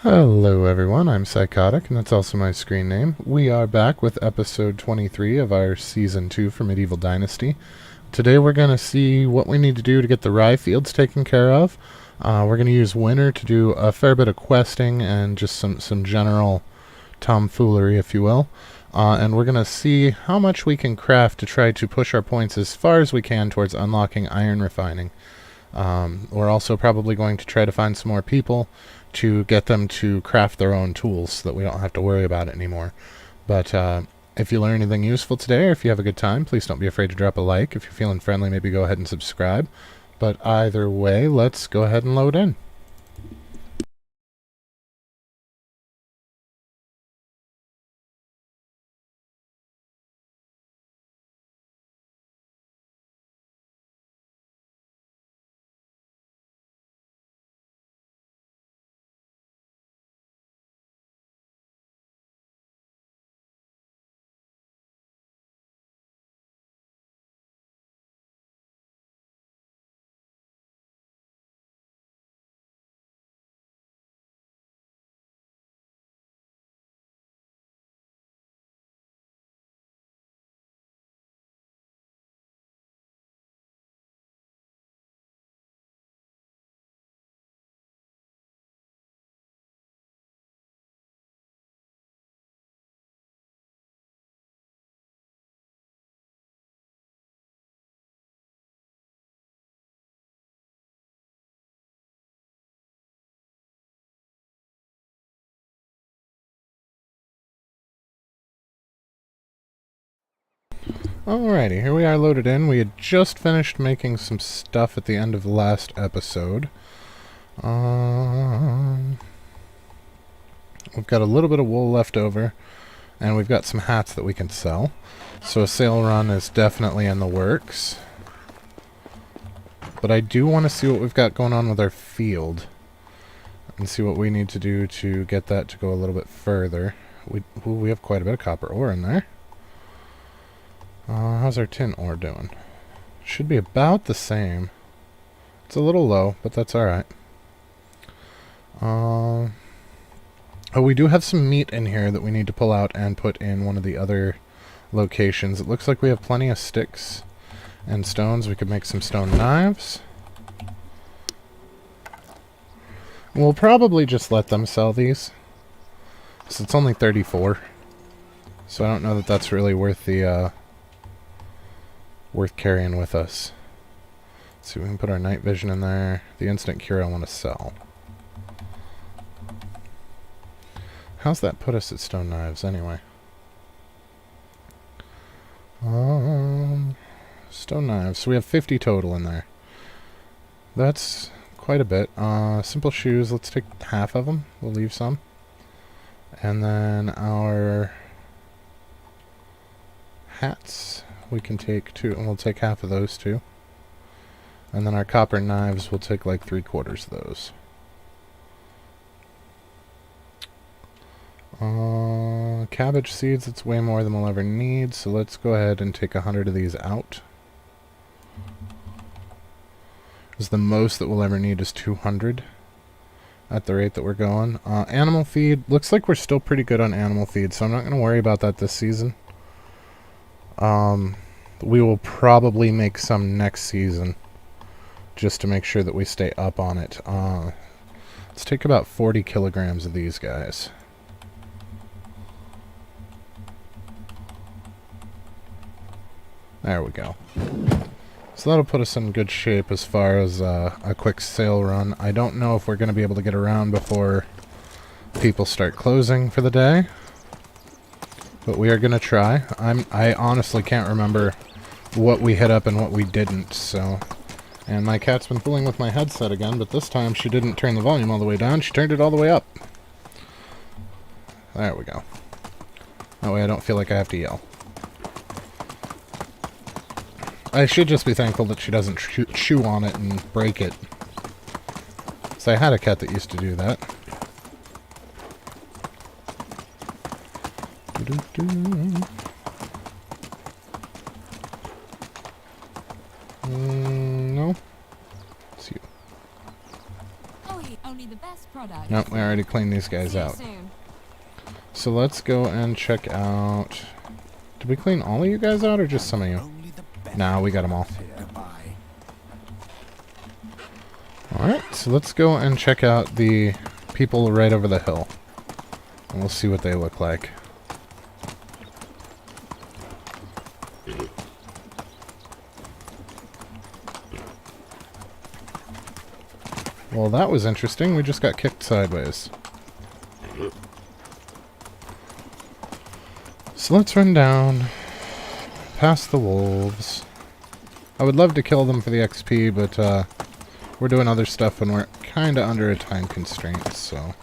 Hello everyone, I'm Psychotic, and that's also my screen name. We are back with episode 23 of our Season 2 for Medieval Dynasty. Today we're going to see what we need to do to get the rye fields taken care of. We're going to use Winter to do a fair bit of questing and just some general tomfoolery, if you will. And we're going to see how much we can craft to try to push our points as far as we can towards unlocking iron refining. We're also probably going to try to find some more people to get them to craft their own tools so that we don't have to worry about it anymore. But if you learn anything useful today, or if you have a good time, please don't be afraid to drop a like. If you're feeling friendly, maybe go ahead and subscribe. But either way, let's go ahead and load in. Alrighty, here we are loaded in. We had just finished making some stuff at the end of the last episode. We've got a little bit of wool left over, and we've got some hats that we can sell. So a sale run is definitely in the works. But I do want to see what we've got going on with our field, and see what we need to do to get that to go a little bit further. We have quite a bit of copper ore in there. How's our tin ore doing? Should be about the same. It's a little low, but that's alright. Oh, we do have some meat in here that we need to pull out and put in one of the other locations. It looks like we have plenty of sticks and stones. We could make some stone knives. We'll probably just let them sell these. So it's only 34. So I don't know that that's really worth the worth carrying with us. Let's see, we can put our night vision in there. The instant cure I want to sell. How's that put us at stone knives anyway? Stone knives. So we have 50 total in there. That's quite a bit. Simple shoes, let's take half of them. We'll leave some. And then our hats we can take two, and we'll take half of those too. And then our copper knives, we'll take like 3/4 of those. Cabbage seeds, it's way more than we'll ever need, so let's go ahead and take 100 of these out. Because the most that we'll ever need is 200 at the rate that we're going. Animal feed, looks like we're still pretty good on animal feed, so I'm not going to worry about that this season. We will probably make some next season, just to make sure that we stay up on it. Let's take about 40 kilograms of these guys. There we go. So that'll put us in good shape as far as a quick sale run. I don't know if we're going to be able to get around before people start closing for the day, but we are going to try. I honestly can't remember what we hit up and what we didn't, so... And my cat's been fooling with my headset again, but this time she didn't turn the volume all the way down, she turned it all the way up. There we go. That way I don't feel like I have to yell. I should just be thankful that she doesn't chew on it and break it. So I had a cat that used to do that. No? It's you. Oh, only the the best product. Nope, we already cleaned these guys out. So let's go and check out... Did we clean all of you guys out or just some of you? Nah, we got them all. Alright, so let's go and check out the people right over the hill. And we'll see what they look like. Well, that was interesting. We just got kicked sideways. So let's run down past the wolves. I would love to kill them for the XP, but we're doing other stuff and we're kind of under a time constraint, so...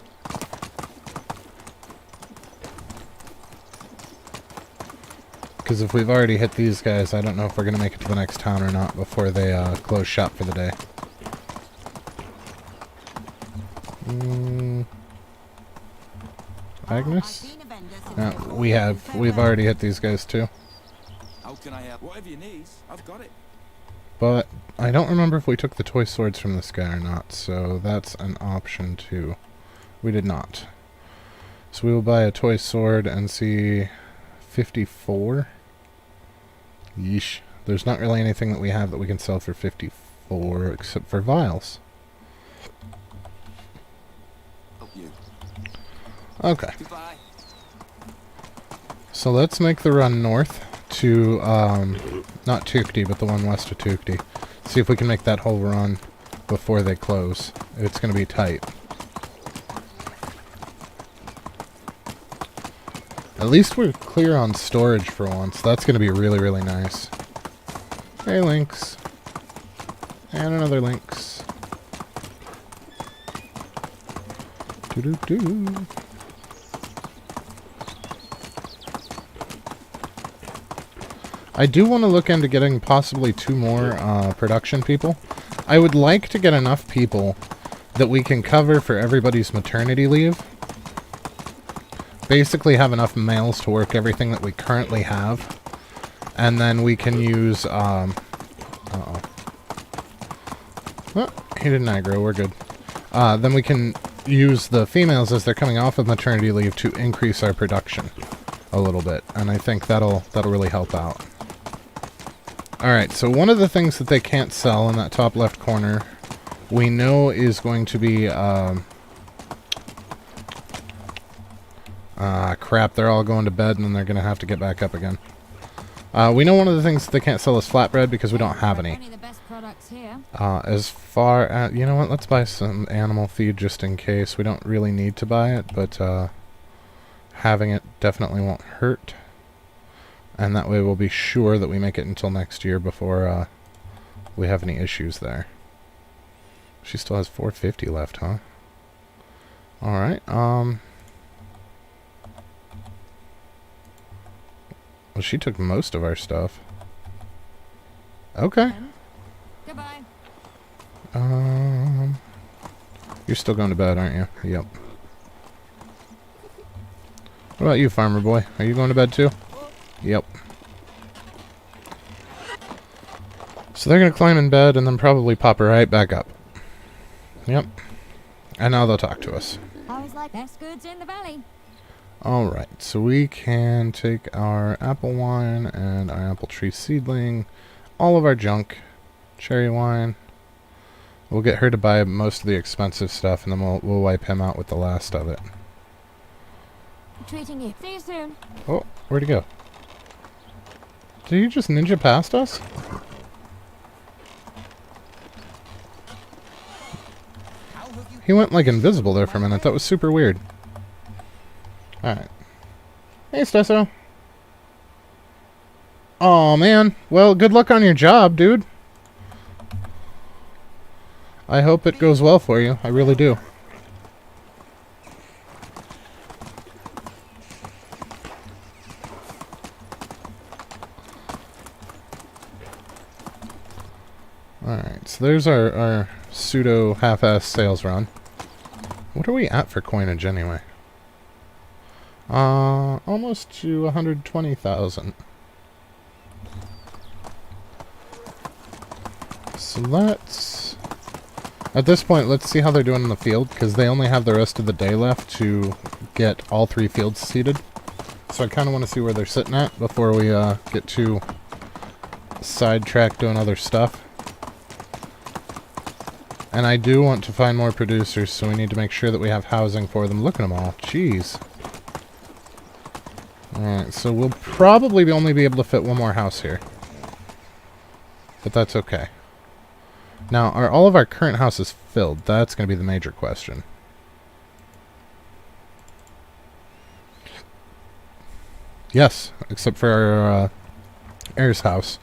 Because if we've already hit these guys, I don't know if we're going to make it to the next town or not before they close shop for the day. Agnes? We've already hit these guys too. How can I help? Whatever you need, I've got it. But I don't remember if we took the toy swords from this guy or not, so that's an option too. We did not. So we will buy a toy sword and see 54. Yeesh. There's not really anything that we have that we can sell for 54 except for vials. Okay. Goodbye. So let's make the run north to, not Tukti, but the one west of Tukti. See if we can make that whole run before they close. It's going to be tight. At least we're clear on storage for once. That's going to be really, really nice. Hey, Lynx. And another Lynx. Doo-doo-doo. I do want to look into getting possibly 2 more production people. I would like to get enough people that we can cover for everybody's maternity leave. Basically have enough males to work everything that we currently have. And then we can use... uh-oh. Oh, he didn't aggro, we're good. Then we can use the females as they're coming off of maternity leave to increase our production a little bit. And I think that'll really help out. Alright, so one of the things that they can't sell in that top left corner, we know is going to be, crap, they're all going to bed and then they're going to have to get back up again. We know one of the things that they can't sell is flatbread because we don't have any. As far as, you know what, let's buy some animal feed just in case. We don't really need to buy it, but, having it definitely won't hurt. And that way we'll be sure that we make it until next year before we have any issues there. She still has 450 left, huh? Alright, well, she took most of our stuff. Okay. Goodbye. You're still going to bed, aren't you? Yep. What about you, farmer boy? Are you going to bed too? Yep. So they're going to climb in bed and then probably pop right back up. Yep. And now they'll talk to us. Always like best goods in the valley. Alright, so we can take our apple wine and our apple tree seedling, all of our junk, cherry wine. We'll get her to buy most of the expensive stuff and then we'll wipe him out with the last of it. Treating you. See you soon. Oh, where'd he go? Did he just ninja past us? He went like invisible there for a minute. That was super weird. Alright. Hey, Stesso. Aw, man. Well, good luck on your job, dude. I hope it goes well for you. I really do. Alright, so there's our pseudo half-ass sales run. What are we at for coinage anyway? Almost to 120,000. So let's At this point, let's see how they're doing in the field, because they only have the rest of the day left to get all 3 fields seeded. So I kind of want to see where they're sitting at before we get too sidetracked doing other stuff. And I do want to find more producers, so we need to make sure that we have housing for them. Look at them all. Jeez. Alright, so we'll probably only be able to fit one more house here. But that's okay. Now, are all of our current houses filled? That's going to be the major question. Yes, except for our heir's house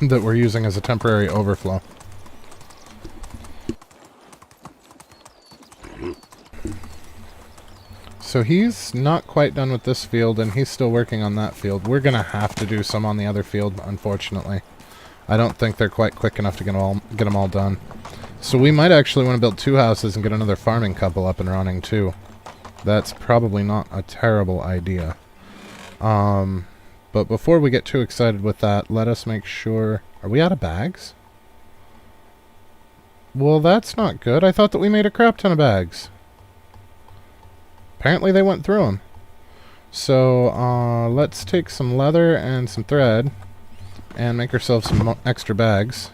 that we're using as a temporary overflow. So he's not quite done with this field, and he's still working on that field. We're going to have to do some on the other field, unfortunately. I don't think they're quite quick enough to get them all done. So we might actually want to build 2 houses and get another farming couple up and running, too. That's probably not a terrible idea. But before we get too excited with that, let us make sure... Are we out of bags? Well, that's not good. I thought that we made a crap ton of bags. Apparently they went through them. So, let's take some leather and some thread and make ourselves some extra bags.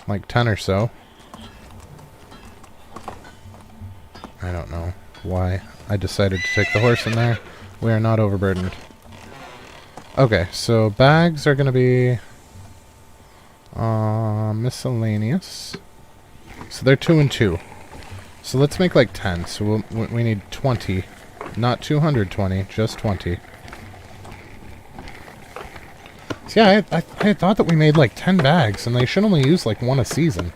Like 10 or so. I don't know why I decided to take the horse in there. We are not overburdened. Okay, so bags are going to be miscellaneous. So they're 2 and 2. So let's make like 10. So we need 20. Not 220, just 20. So yeah, I thought that we made like 10 bags, and they should only use like 1 a season.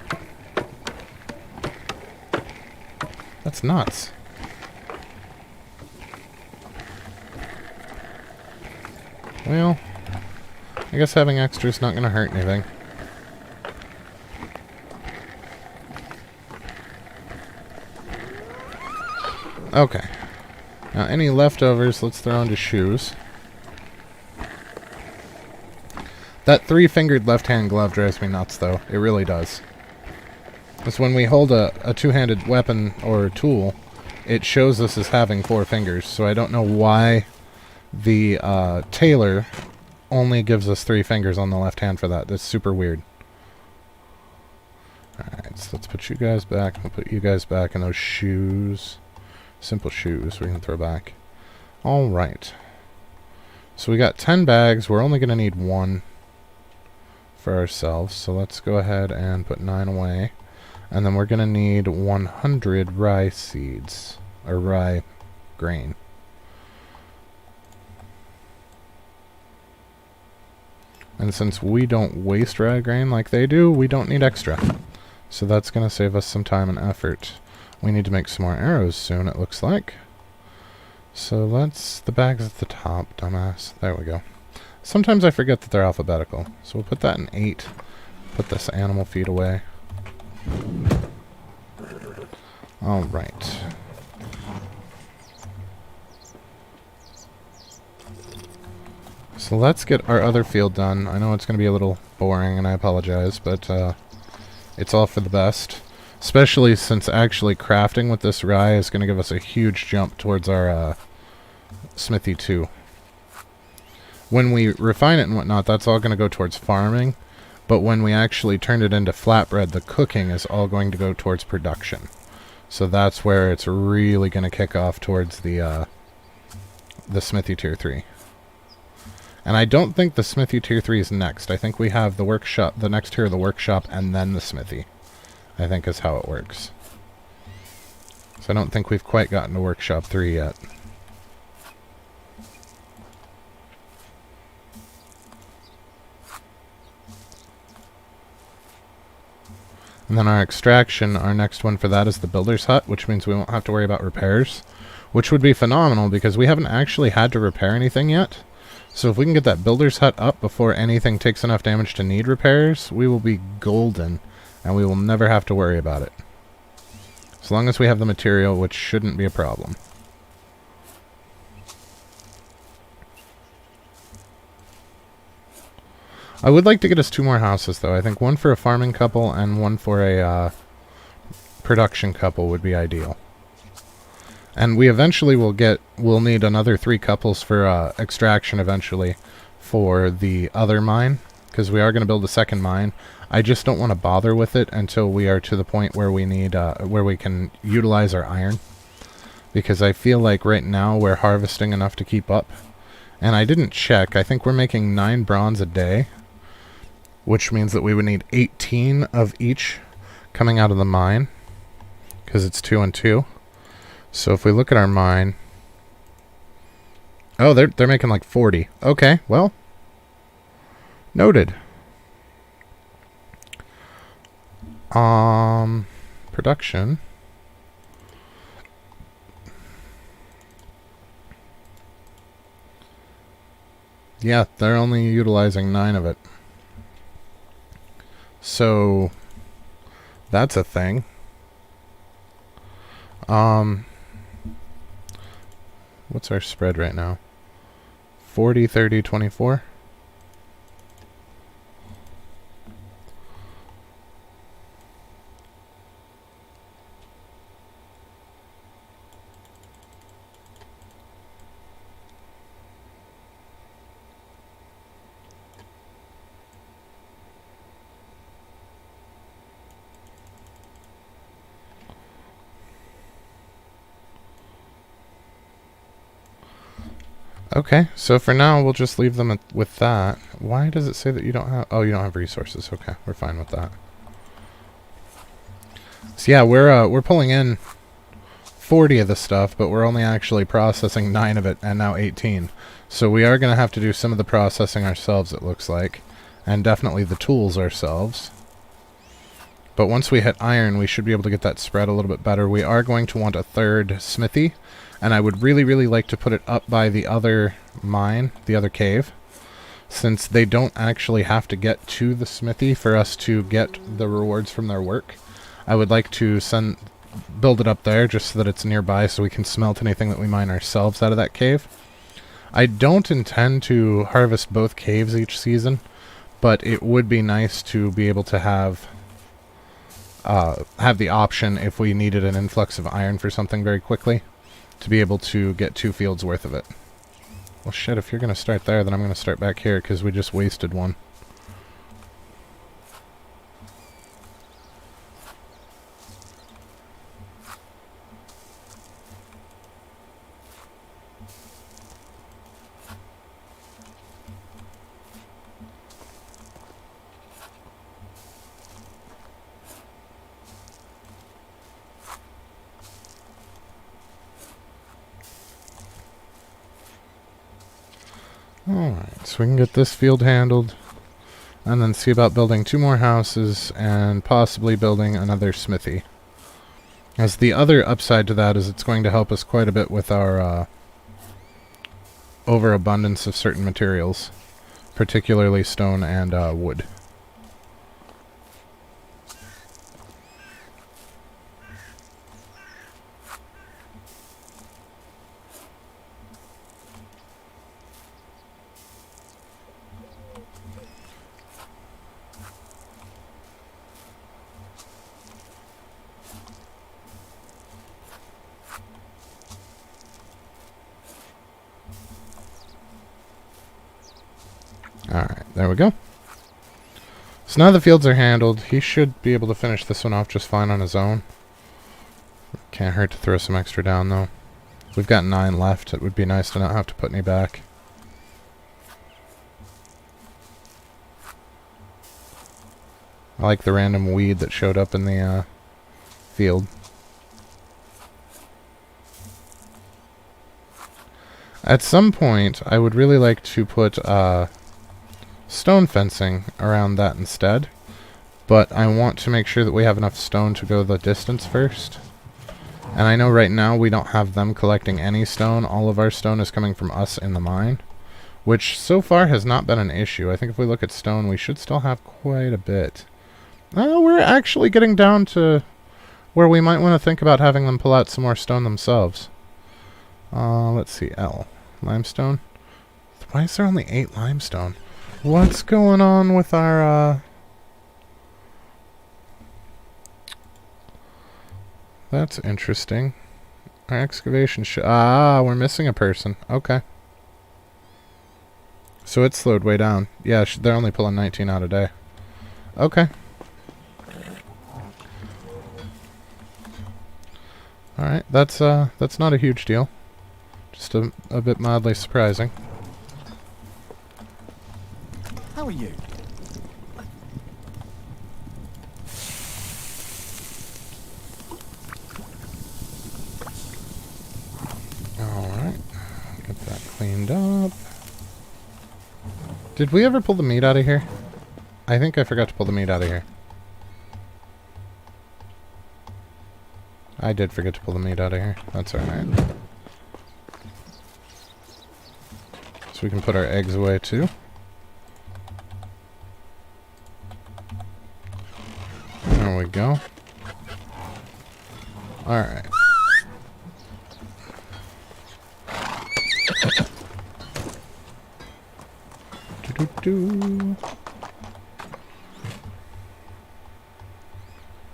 That's nuts. Well, I guess having extra is not going to hurt anything. Okay. Now, any leftovers, let's throw into shoes. That 3-fingered left-hand glove drives me nuts, though. It really does. Because when we hold a 2-handed weapon or tool, it shows us as having 4 fingers. So I don't know why the tailor only gives us 3 fingers on the left hand for that. That's super weird. Alright, so let's put you guys back. We'll put you guys back in those shoes. Simple shoes we can throw back. Alright. So we got 10 bags. We're only going to need 1 for ourselves. So let's go ahead and put 9 away. And then we're going to need 100 rye seeds. Or rye grain. And since we don't waste rye grain like they do, we don't need extra. So that's going to save us some time and effort. We need to make some more arrows soon, it looks like. So let's... The bag's at the top, dumbass. There we go. Sometimes I forget that they're alphabetical. So we'll put that in 8. Put this animal feed away. Alright. So let's get our other field done. I know it's going to be a little boring, and I apologize, but it's all for the best. Especially since actually crafting with this rye is going to give us a huge jump towards our smithy too. When we refine it and whatnot, that's all going to go towards farming. But when we actually turn it into flatbread, the cooking is all going to go towards production. So that's where it's really going to kick off towards the smithy tier 3. And I don't think the smithy tier 3 is next. I think we have the workshop, the next tier of the workshop, and then the smithy. I think is how it works. So I don't think we've quite gotten to workshop 3 yet. And then our extraction, our next one for that is the builder's hut, which means we won't have to worry about repairs, which would be phenomenal because we haven't actually had to repair anything yet. So if we can get that builder's hut up before anything takes enough damage to need repairs, we will be golden, and we will never have to worry about it. As long as we have the material, which shouldn't be a problem. I would like to get us 2 more houses, though. I think one for a farming couple and one for a production couple would be ideal. And we eventually we'll need another 3 couples for extraction eventually for the other mine, because we are going to build a second mine. I just don't want to bother with it until we are to the point where we need where we can utilize our iron, because I feel like right now we're harvesting enough to keep up. And I didn't check. I think we're making 9 bronze a day, which means that we would need 18 of each coming out of the mine, because it's 2 and 2. So if we look at our mine, oh, they're making like 40. Okay, well, noted. Production. Yeah, they're only utilizing 9 of it. So that's a thing. What's our spread right now? 40, 30, 24. Okay, so for now we'll just leave them with that. Why does it say that you don't have... Oh, you don't have resources. Okay, we're fine with that. So yeah, we're pulling in 40 of the stuff, but we're only actually processing 9 of it, and now 18. So we are going to have to do some of the processing ourselves, it looks like. And definitely the tools ourselves. But once we hit iron, we should be able to get that spread a little bit better. We are going to want a 3rd smithy. And I would really, really like to put it up by the other mine, the other cave, since they don't actually have to get to the smithy for us to get the rewards from their work. I would like to build it up there just so that it's nearby so we can smelt anything that we mine ourselves out of that cave. I don't intend to harvest both caves each season, but it would be nice to be able to have the option if we needed an influx of iron for something very quickly, to be able to get 2 fields worth of it. Well, shit, if you're going to start there, then I'm going to start back here, because we just wasted one. Alright, so we can get this field handled, and then see about building 2 more houses, and possibly building another smithy. As the other upside to that is it's going to help us quite a bit with our overabundance of certain materials, particularly stone and wood. Alright, there we go. So now the fields are handled. He should be able to finish this one off just fine on his own. Can't hurt to throw some extra down, though. We've got 9 left. It would be nice to not have to put any back. I like the random weed that showed up in the field. At some point, I would really like to put stone fencing around that instead, but I want to make sure that we have enough stone to go the distance first. And I know right now we don't have them collecting any stone. All of our stone is coming from us in the mine, which so far has not been an issue. I think if we look at stone, we should still have quite a bit. We're actually getting down to where we might want to think about having them pull out some more stone themselves. Let's see, L. Limestone? Why is there only 8 limestone? What's going on with our, That's interesting. Our excavation we're missing a person. Okay. So it slowed way down. Yeah, they're only pulling 19 out a day. Okay. Alright, that's not a huge deal. Just a bit mildly surprising. How are you? Alright. Get that cleaned up. Did we ever pull the meat out of here? I think I forgot to pull the meat out of here. I did forget to pull the meat out of here. That's alright. So we can put our eggs away too. There we go. Alright.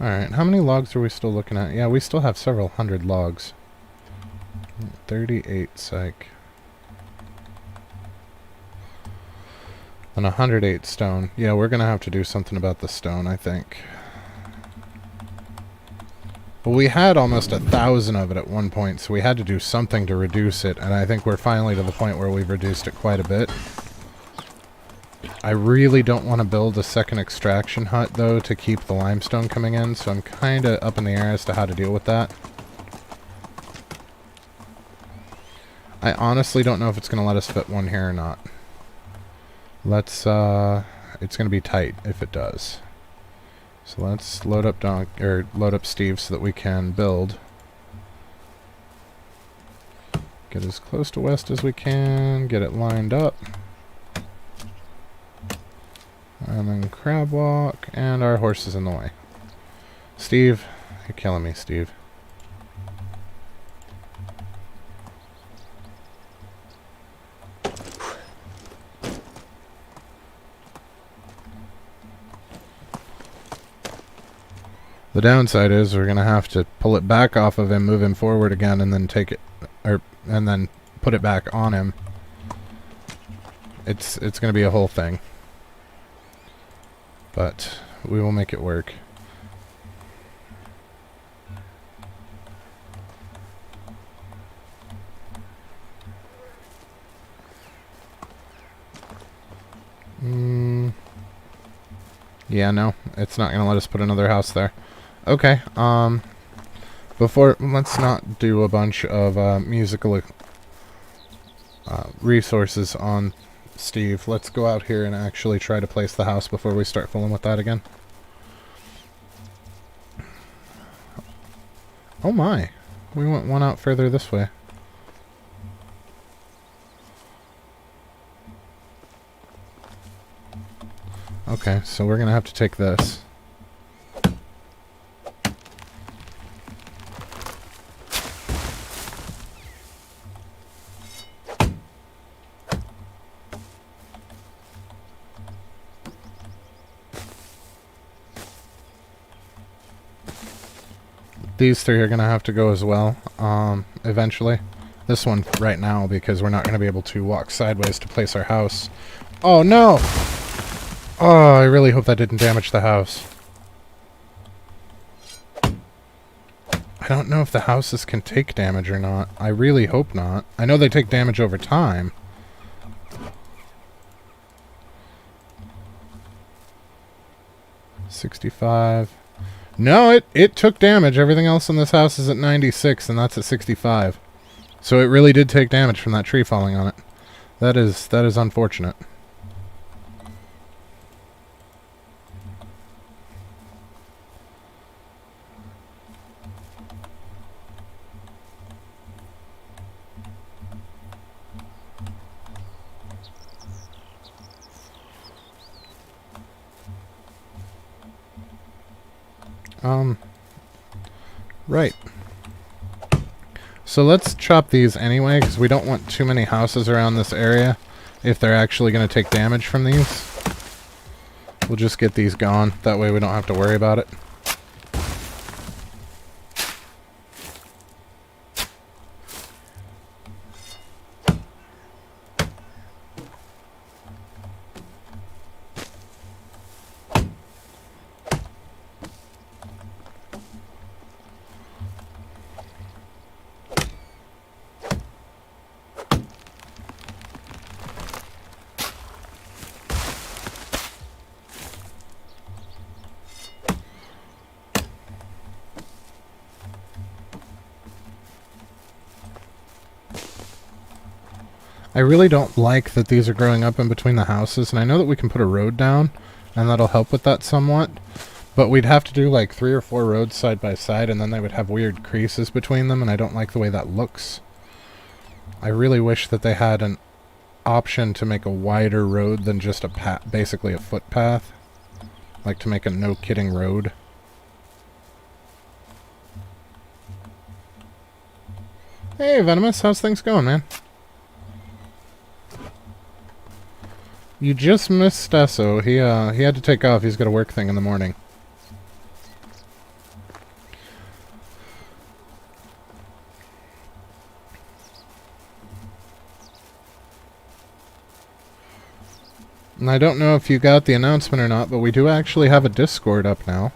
Alright, how many logs are we still looking at? Yeah, we still have several hundred logs. 38 psych. And 108 stone. Yeah, we're gonna have to do something about the stone, I think. Well, we had almost 1,000 of it at one point, so we had to do something to reduce it, and I think we're finally to the point where we've reduced it quite a bit. I really don't want to build a second extraction hut, though, to keep the limestone coming in, so I'm kind of up in the air as to how to deal with that. I honestly don't know if it's going to let us fit one here or not. Let's, it's going to be tight if it does. So let's load up Steve so that we can build. Get as close to west as we can, get it lined up. And then crab walk, and our horse is in the way. Steve, you're killing me, Steve. The downside is we're gonna have to pull it back off of him, move him forward again, and then take it, and then put it back on him. It's gonna be a whole thing. But we will make it work. Yeah, no, it's not gonna let us put another house there. Okay, let's not do a bunch of musical resources on Steve. Let's go out here and actually try to place the house before we start fooling with that again. Oh my, we went one out further this way. Okay, so we're gonna have to take this. These three are going to have to go as well, eventually. This one right now, because we're not going to be able to walk sideways to place our house. Oh, no! Oh, I really hope that didn't damage the house. I don't know if the houses can take damage or not. I really hope not. I know they take damage over time. $65. No, it took damage. Everything else in this house is at 96, and that's at 65. So it really did take damage from that tree falling on it. That is unfortunate. Right. So let's chop these anyway, because we don't want too many houses around this area if they're actually going to take damage from these. We'll just get these gone. That way we don't have to worry about it. I really don't like that these are growing up in between the houses, and I know that we can put a road down, and that'll help with that somewhat. But we'd have to do like 3 or 4 roads side by side, and then they would have weird creases between them, and I don't like the way that looks. I really wish that they had an option to make a wider road than just a basically a footpath. Like to make a no-kidding road. Hey, Venomous, how's things going, man? You just missed Stesso. He had to take off. He's got a work thing in the morning. And I don't know if you got the announcement or not, but we do actually have a Discord up now.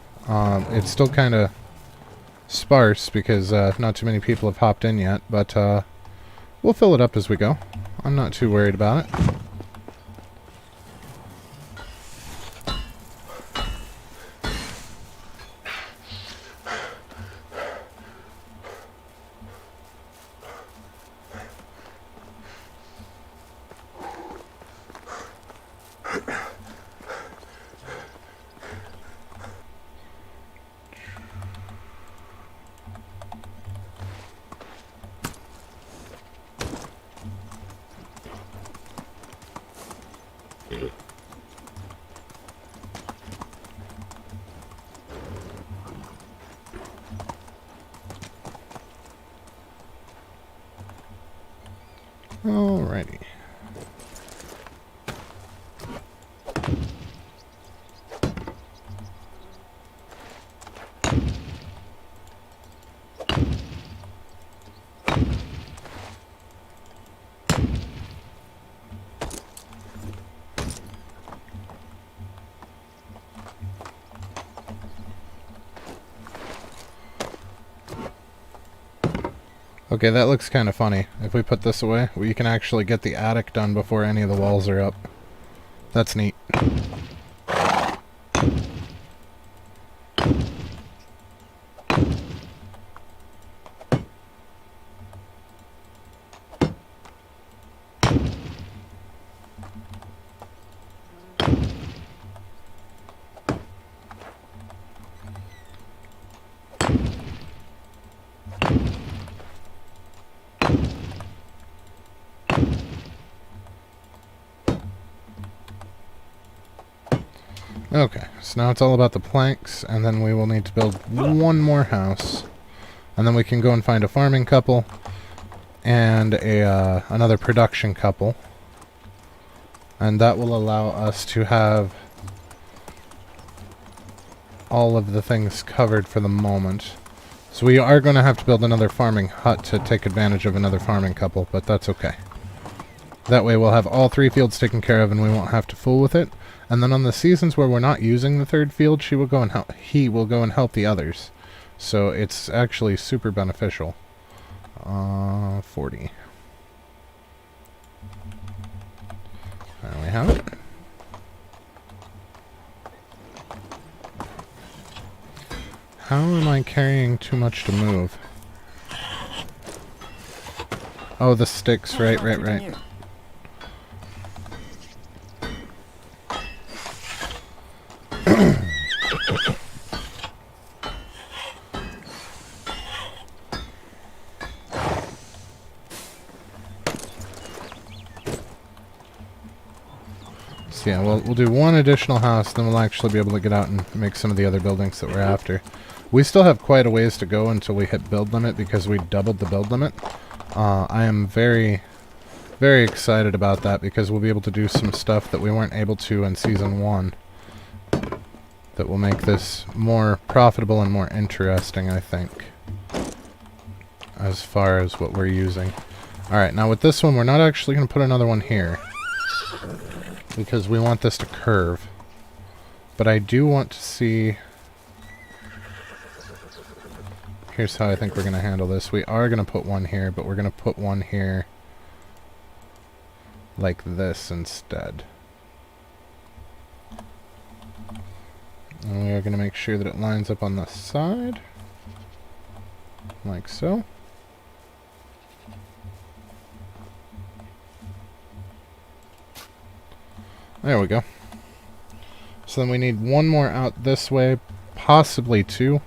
It's still kind of sparse because not too many people have hopped in yet, but we'll fill it up as we go. I'm not too worried about it. Alrighty. Okay, that looks kind of funny. If we put this away, we can actually get the attic done before any of the walls are up. That's neat. Okay, so now it's all about the planks, and then we will need to build one more house. And then we can go and find a farming couple and another production couple. And that will allow us to have all of the things covered for the moment. So we are going to have to build another farming hut to take advantage of another farming couple, but that's okay. That way we'll have all 3 fields taken care of and we won't have to fool with it. And then on the seasons where we're not using the 3rd field, he will go and help the others. So it's actually super beneficial. 40. There we have it. How am I carrying too much to move? Oh, the sticks, right. So yeah, we'll do one additional house, then we'll actually be able to get out and make some of the other buildings that we're after. We still have quite a ways to go until we hit build limit because we doubled the build limit. I am very, very excited about that because we'll be able to do some stuff that we weren't able to in Season 1 that will make this more profitable and more interesting, I think, as far as what we're using. Alright, now with this one, we're not actually going to put another one here because we want this to curve. But I do want to see... Here's how I think we're going to handle this. We are going to put one here, but we're going to put one here like this instead. And we are going to make sure that it lines up on the side, like so. There we go. So then we need one more out this way, possibly two.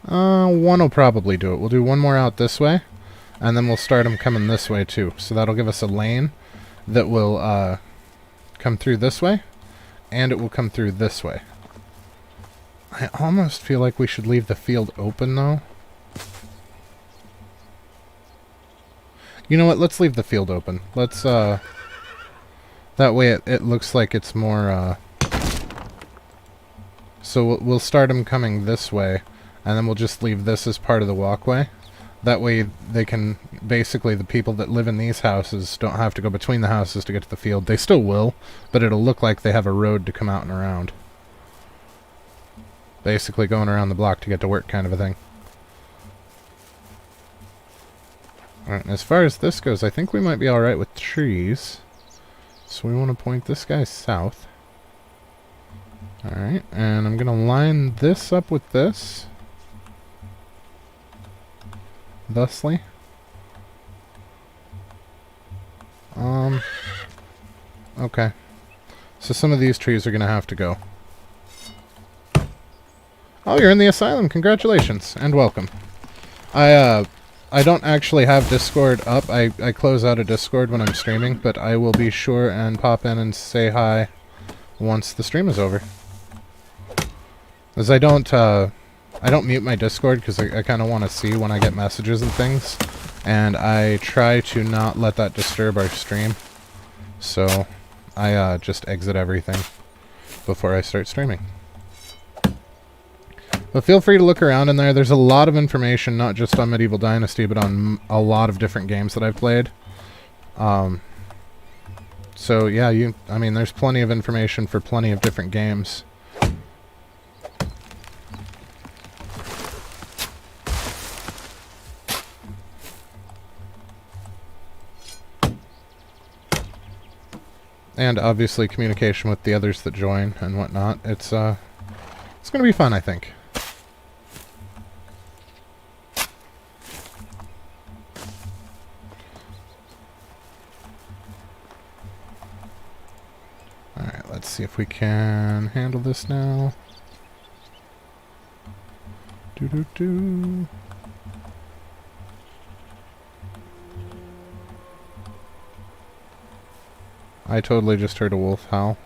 One will probably do it. We'll do one more out this way, and then we'll start them coming this way too. So that'll give us a lane that will come through this way, and it will come through this way. I almost feel like we should leave the field open, though. You know what? Let's leave the field open. Let's, that way it looks like it's more, so we'll start them coming this way, and then we'll just leave this as part of the walkway. That way they can, basically the people that live in these houses don't have to go between the houses to get to the field. They still will, but it'll look like they have a road to come out and around. Basically going around the block to get to work kind of a thing. Alright, as far as this goes, I think we might be alright with trees. So we want to point this guy south. Alright, and I'm going to line this up with this. Thusly. Okay. So some of these trees are going to have to go. Oh, you're in the asylum. Congratulations and welcome. I don't actually have Discord up. I close out of Discord when I'm streaming, but I will be sure and pop in and say hi once the stream is over. As I don't mute my Discord because I kind of want to see when I get messages and things, and I try to not let that disturb our stream. So I just exit everything before I start streaming. But feel free to look around in there. There's a lot of information, not just on Medieval Dynasty, but on a lot of different games that I've played. So yeah, I mean, there's plenty of information for plenty of different games. And obviously communication with the others that join and whatnot. It's going to be fun, I think. Alright, let's see if we can handle this now. Doo-doo-doo. I totally just heard a wolf howl.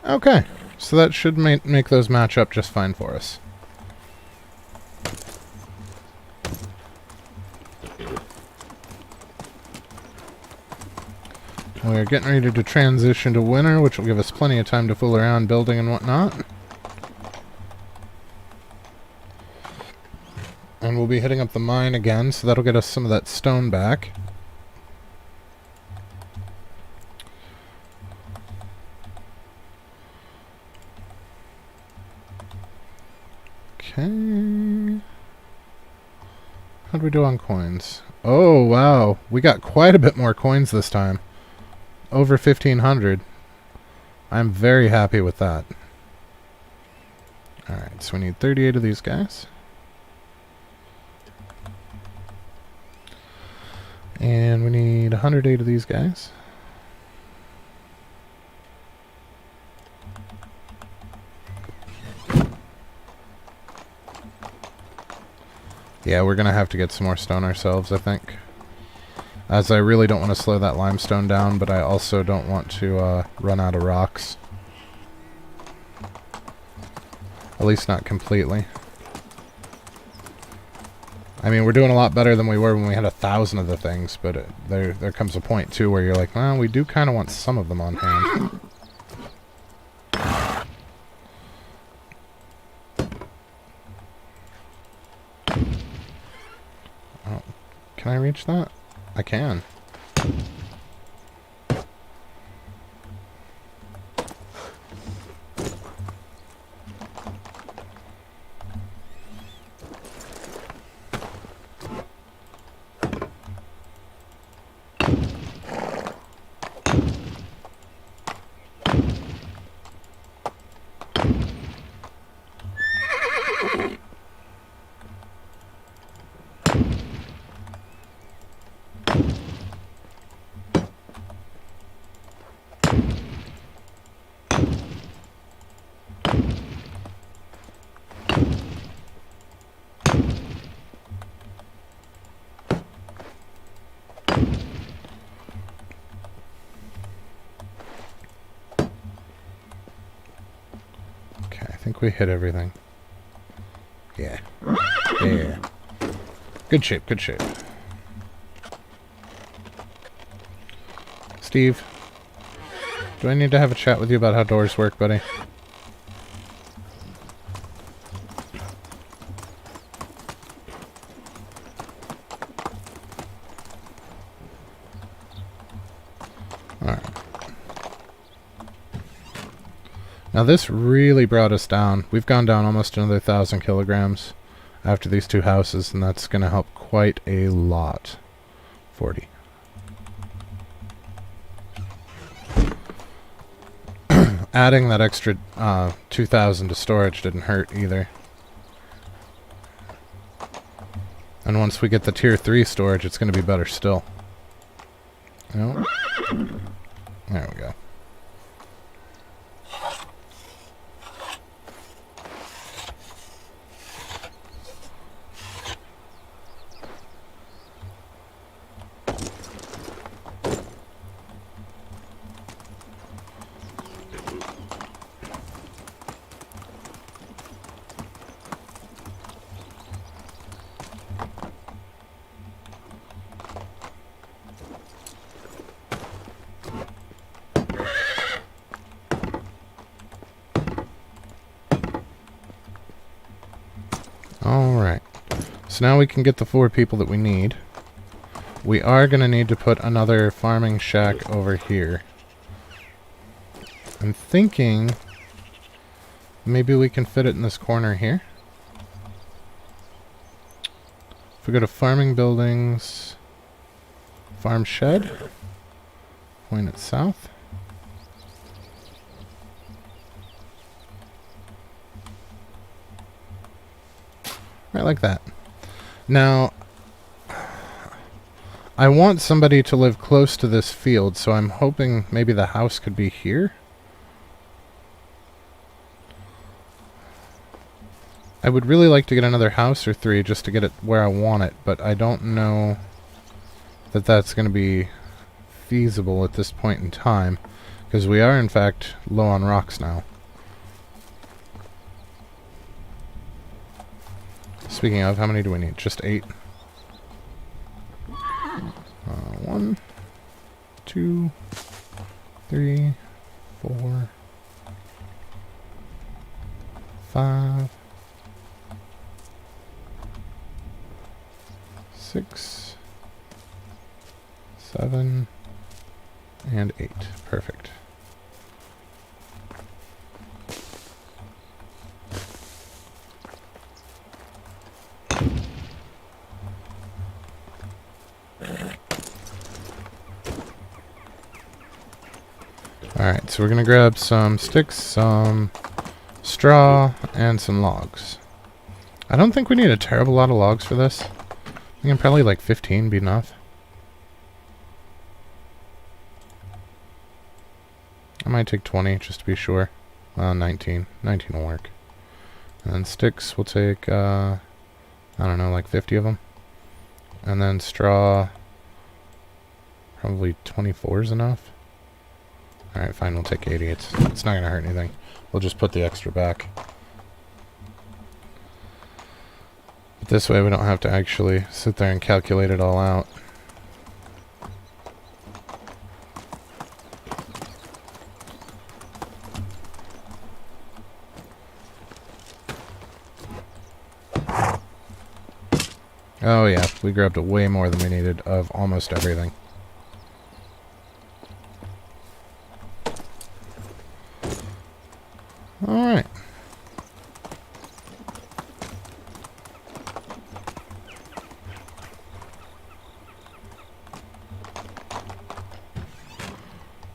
Okay, so that should make those match up just fine for us. We're getting ready to transition to winter, which will give us plenty of time to fool around building and whatnot. And we'll be hitting up the mine again, so that'll get us some of that stone back. Okay. How'd we do on coins? Oh, wow. We got quite a bit more coins this time. Over 1,500. I'm very happy with that. Alright, so we need 38 of these guys. And we need 108 of these guys. Yeah, we're going to have to get some more stone ourselves, I think. As I really don't want to slow that limestone down, but I also don't want to run out of rocks. At least not completely. I mean, we're doing a lot better than we were when we had 1,000 of the things, but there comes a point, too, where you're like, well, we do kind of want some of them on hand. Oh, can I reach that? I can. think we hit everything. Yeah. Yeah. Good shape, good shape. Steve, do I need to have a chat with you about how doors work, buddy? Alright. Now this really brought us down. We've gone down almost another 1,000 kilograms after these two houses, and that's going to help quite a lot. 40. Adding that extra 2,000 to storage didn't hurt either. And once we get the tier 3 storage, it's going to be better still. Nope. There we go. Alright, so now we can get the 4 people that we need. We are going to need to put another farming shack over here. I'm thinking maybe we can fit it in this corner here. If we go to farming buildings, farm shed, point it south. Right like that. Now, I want somebody to live close to this field, so I'm hoping maybe the house could be here. I would really like to get another house or 3 just to get it where I want it, but I don't know that that's going to be feasible at this point in time, because we are in fact low on rocks now. Speaking of, how many do we need? Just 8. 1, 2, 3, 4, 5, 6, 7, and 8. Perfect. Alright, so we're going to grab some sticks, some straw, and some logs. I don't think we need a terrible lot of logs for this. I think probably like 15 be enough. I might take 20 just to be sure. 19. 19 will work. And then sticks, we'll take, I don't know, like 50 of them. And then straw, probably 24 is enough. Alright, fine, we'll take 80. It's not going to hurt anything. We'll just put the extra back. But this way we don't have to actually sit there and calculate it all out. Oh yeah, we grabbed way more than we needed of almost everything. Alright.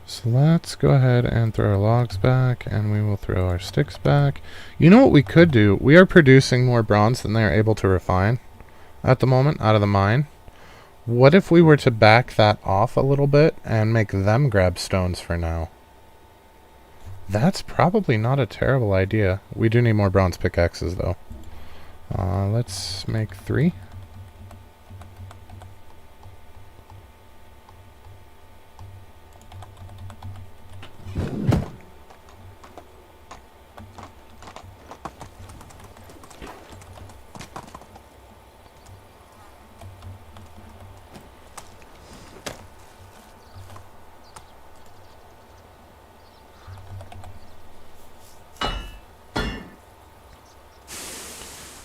So let's go ahead and throw our logs back, and we will throw our sticks back. You know what we could do? We are producing more bronze than they are able to refine at the moment out of the mine. What if we were to back that off a little bit and make them grab stones for now? That's probably not a terrible idea. We do need more bronze pickaxes, though. Let's make 3.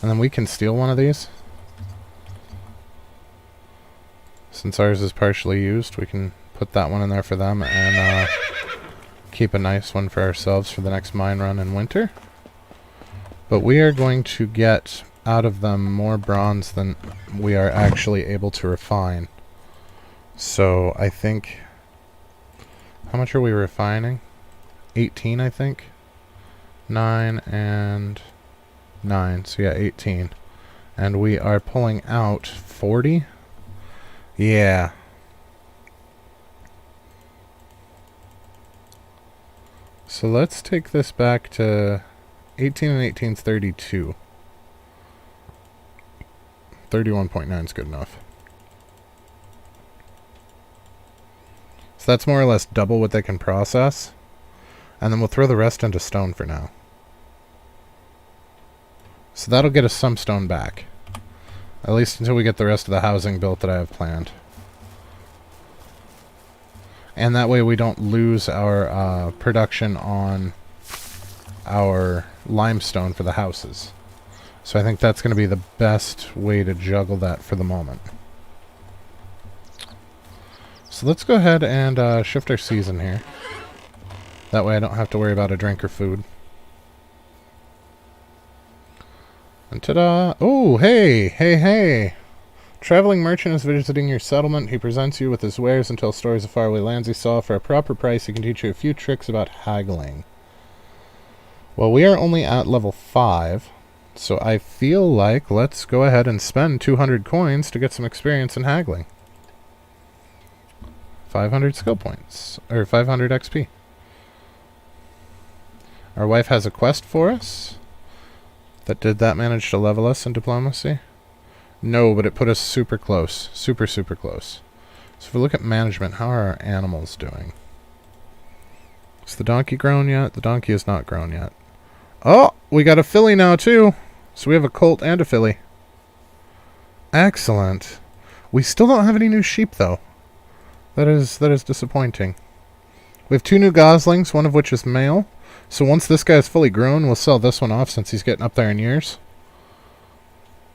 And then we can steal one of these. Since ours is partially used, we can put that one in there for them and keep a nice one for ourselves for the next mine run in winter. But we are going to get out of them more bronze than we are actually able to refine. So I think... How much are we refining? 18, I think. 9 and 9. So yeah, 18. And we are pulling out 40? Yeah. So let's take this back to 18 and 18 is 32. 31.9 is good enough. So that's more or less double what they can process. And then we'll throw the rest into stone for now. So that'll get us some stone back. At least until we get the rest of the housing built that I have planned. And that way we don't lose our production on our limestone for the houses. So I think that's going to be the best way to juggle that for the moment. So let's go ahead and shift our season here. That way I don't have to worry about a drink or food. And ta-da! Oh, hey! Hey, hey! Traveling merchant is visiting your settlement. He presents you with his wares and tells stories of faraway lands he saw. For a proper price, he can teach you a few tricks about haggling. Well, we are only at level 5, so I feel like let's go ahead and spend 200 coins to get some experience in haggling. 500 skill points, or 500 XP. Our wife has a quest for us. Did that manage to level us in diplomacy? No, but it put us super close. Super, super close. So if we look at management, how are our animals doing? Is the donkey grown yet? The donkey is not grown yet. Oh, we got a filly now too. So we have a colt and a filly. Excellent. We still don't have any new sheep though. That is disappointing. We have 2 new goslings, one of which is male. So once this guy is fully grown, we'll sell this one off since he's getting up there in years.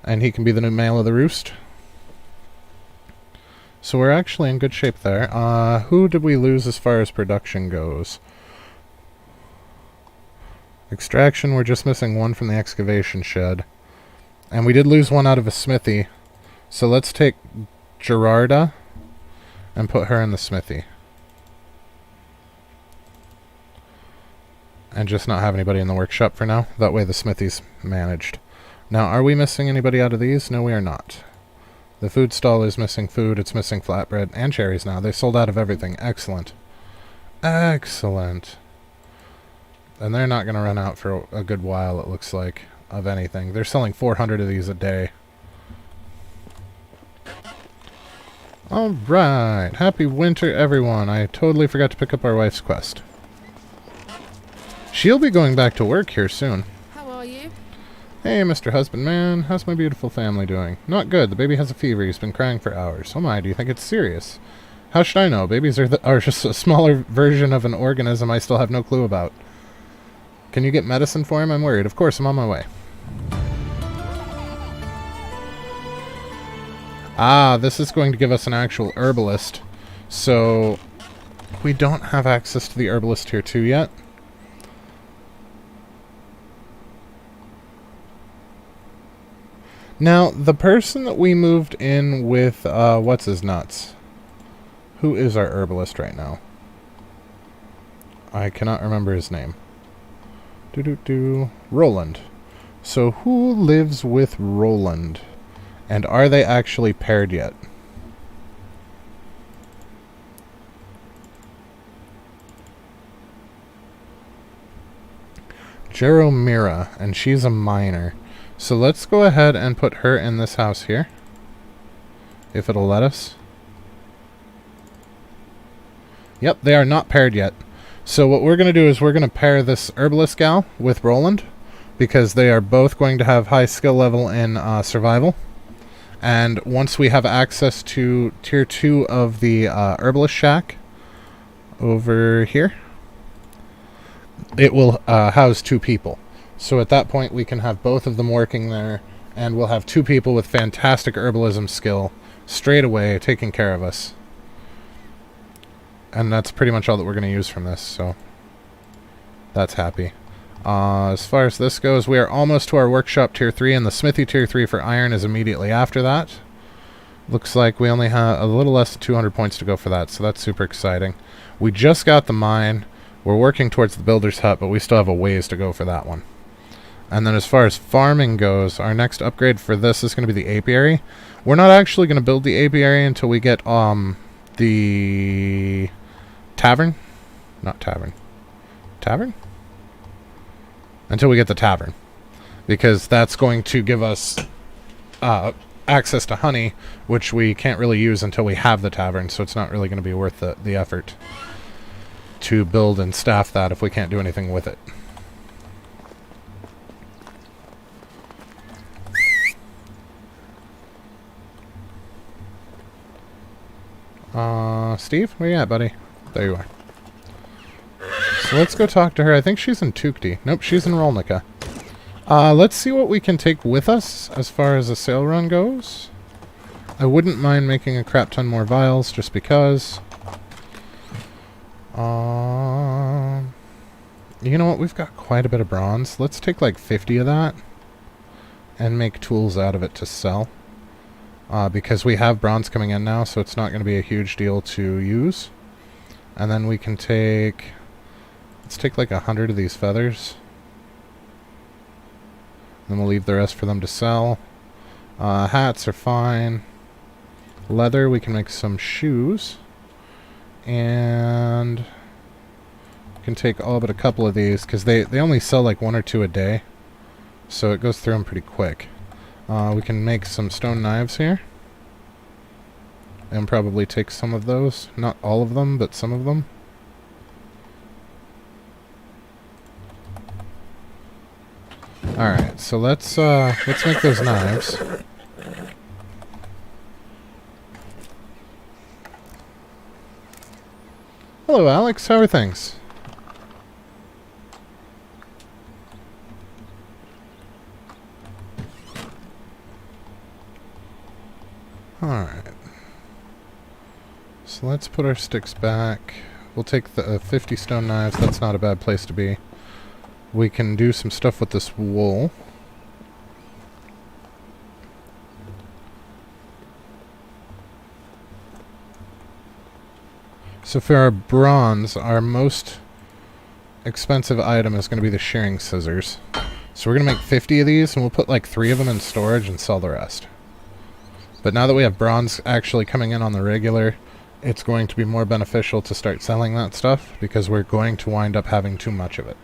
And he can be the new male of the roost. So we're actually in good shape there. Who did we lose as far as production goes? Extraction, we're just missing one from the excavation shed. And we did lose one out of a smithy. So let's take Gerarda and put her in the smithy. And just not have anybody in the workshop for now. That way the smithy's managed. Now, are we missing anybody out of these? No, we are not. The food stall is missing food. It's missing flatbread and cherries now. They sold out of everything. Excellent. Excellent. And they're not going to run out for a good while, it looks like, of anything. They're selling 400 of these a day. Alright. Happy winter, everyone. I totally forgot to pick up our wife's quest. She'll be going back to work here soon. How are you? Hey, Mr. Husbandman. How's my beautiful family doing? Not good. The baby has a fever. He's been crying for hours. Oh my, do you think it's serious? How should I know? Babies are just a smaller version of an organism I still have no clue about. Can you get medicine for him? I'm worried. Of course, I'm on my way. Ah, this is going to give us an actual herbalist. So, we don't have access to the herbalist tier 2 yet. Now, the person that we moved in with, what's his nuts? Who is our herbalist right now? I cannot remember his name. Roland. So who lives with Roland? And are they actually paired yet? Jeromira, and she's a miner. So let's go ahead and put her in this house here. If it'll let us. Yep, they are not paired yet. So what we're going to do is we're going to pair this herbalist gal with Roland. Because they are both going to have high skill level in survival. And once we have access to tier 2 of the herbalist shack over here, it will house 2 people. So at that point we can have both of them working there And we'll have 2 people with fantastic herbalism skill straight away taking care of us. And that's pretty much all that we're going to use from this, so that's happy. As far as this goes, we are almost to our workshop tier 3, and the smithy tier 3 for iron is immediately after that. Looks like we only have a little less than 200 points to go for that, so that's super exciting. We just got the mine. We're working towards the builder's hut, but we still have a ways to go for that one. And then as far as farming goes, our next upgrade for this is going to be the apiary. We're not actually going to build the apiary until we get the tavern. Not tavern. Tavern? Until we get the tavern. Because that's going to give us access to honey, which we can't really use until we have the tavern, so it's not really going to be worth the effort to build and staff that if we can't do anything with it. Steve? Where you at, buddy? There you are. So let's go talk to her. I think she's in Tukti. Nope, she's in Rolnica. Let's see what we can take with us as far as a sale run goes. I wouldn't mind making a crap ton more vials, just because. You know what? We've got quite a bit of bronze. Let's take like 50 of that and make tools out of it to sell. Because we have bronze coming in now, so it's not going to be a huge deal to use. And then we can take... Let's take like 100 of these feathers. Then we'll leave the rest for them to sell. Hats are fine. Leather, we can make some shoes. And... we can take all but a couple of these, because they only sell like 1 or 2 a day. So it goes through them pretty quick. We can make some stone knives here. And probably take some of those. Not all of them, but some of them. Alright, so let's make those knives. Hello, Alex. How are things? Alright. So let's put our sticks back. We'll take the 50 stone knives. That's not a bad place to be. We can do some stuff with this wool. So for our bronze, our most expensive item is going to be the shearing scissors. So we're going to make 50 of these, and we'll put like 3 of them in storage and sell the rest. But now that we have bronze actually coming in on the regular, it's going to be more beneficial to start selling that stuff, because we're going to wind up having too much of it.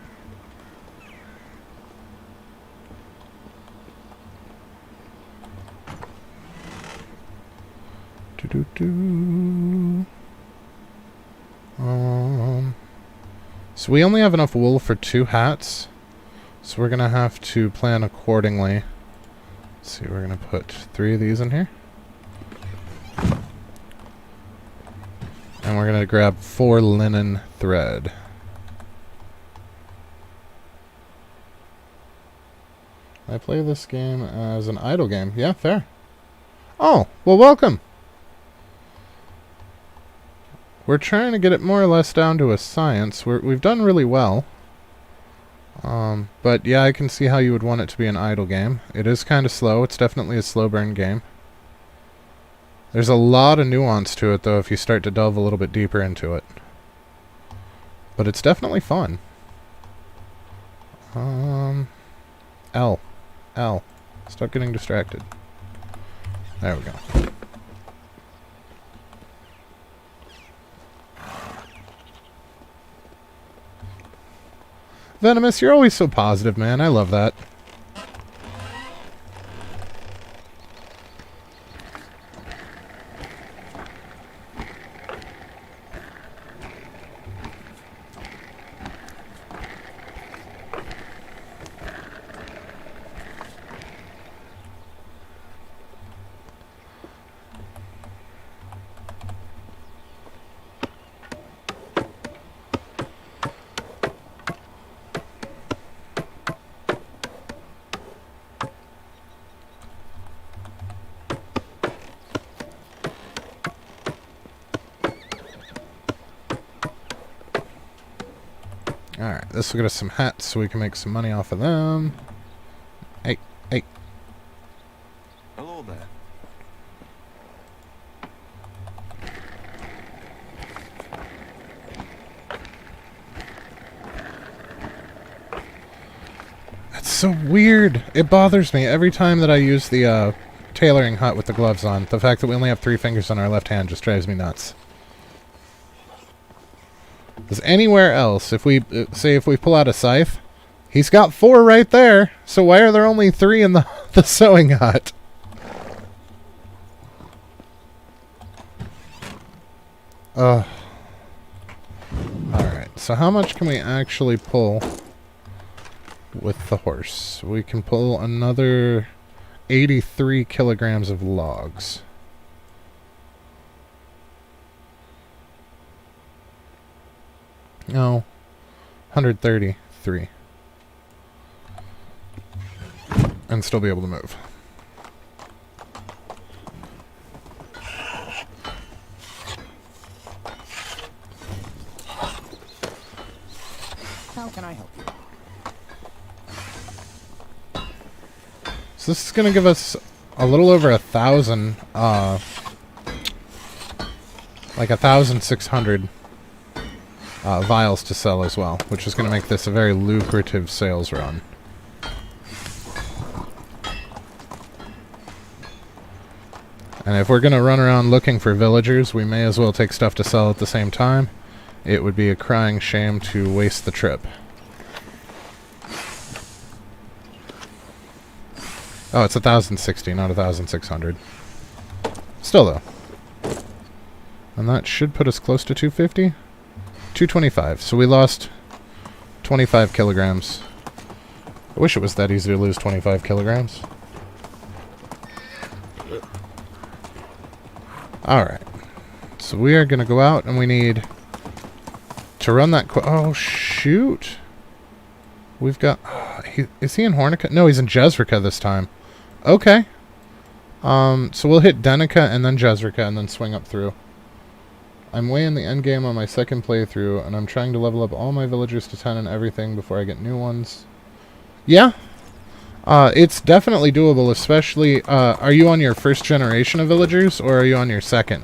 So we only have enough wool for 2 hats, so we're going to have to plan accordingly. Let's see, we're going to put 3 of these in here. And we're going to grab 4 linen thread. I play this game as an idle game. Yeah, fair. Oh, well, welcome. We're trying to get it more or less down to a science. We've done really well. But yeah, I can see how you would want it to be an idle game. It is kind of slow. It's definitely a slow burn game. There's a lot of nuance to it, though, if you start to delve a little bit deeper into it. But it's definitely fun. L. Stop getting distracted. There we go. Venomous, you're always so positive, man. I love that. this will get us some hats so we can make some money off of them. Hey, hey. Hello there. That's so weird. It bothers me every time that I use the tailoring hut with the gloves on. The fact that we only have 3 fingers on our left hand just drives me nuts. Because anywhere else, if we say if we pull out a scythe, he's got 4 right there. So why are there only 3 in the sewing hut? Alright, so how much can we actually pull with the horse? We can pull another 83 kilograms of logs. No, 133. And still be able to move. How can I help you? So this is going to give us a little over 1,000, like 1,600 vials to sell as well, which is going to make this a very lucrative sales run. And if we're going to run around looking for villagers, we may as well take stuff to sell at the same time. It would be a crying shame to waste the trip. Oh, it's 1,060, not 1,600. Still, though. And that should put us close to 250? 225. So we lost 25 kilograms. I wish it was that easy to lose 25 kilograms. Alright. So we are going to go out and we need to run that... oh, shoot. We've got... is he in Hornica? No, he's in Jezrika this time. Okay. So we'll hit Denica and then Jezrika and then swing up through. I'm way in the end game on my second playthrough, and I'm trying to level up all my villagers to 10 and everything before I get new ones. Yeah. It's definitely doable, especially... are you on your first generation of villagers, or are you on your second?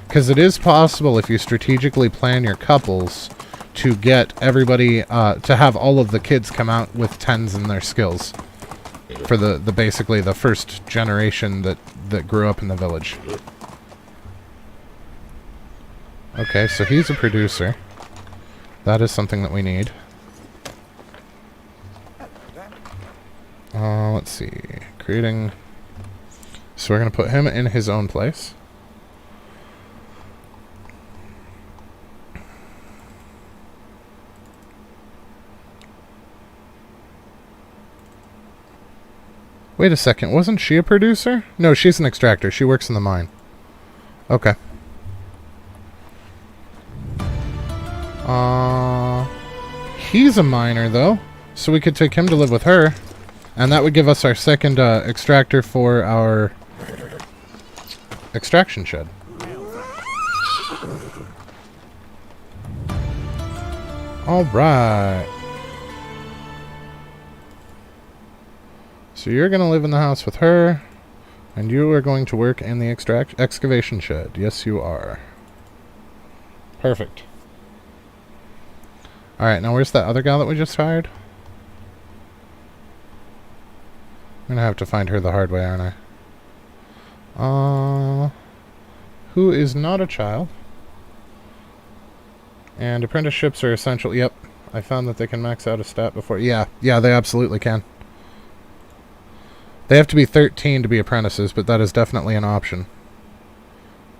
Because it is possible, if you strategically plan your couples, to get everybody... to have all of the kids come out with 10s in their skills. For the basically the first generation that grew up in the village. Okay, so he's a producer. That is something that we need. Let's see. Creating... so we're going to put him in his own place. Wait a second, wasn't she a producer? No, she's an extractor. She works in the mine. Okay. He's a miner, though, so we could take him to live with her. And that would give us our second extractor for our extraction shed. Alright. So you're going to live in the house with her, and you are going to work in the excavation shed. Yes, you are. Perfect. Alright, now where's that other gal that we just hired? I'm gonna have to find her the hard way, aren't I? Who is not a child. And apprenticeships are essential. Yep, I found that they can max out a stat before. Yeah, they absolutely can. They have to be 13 to be apprentices, but that is definitely an option.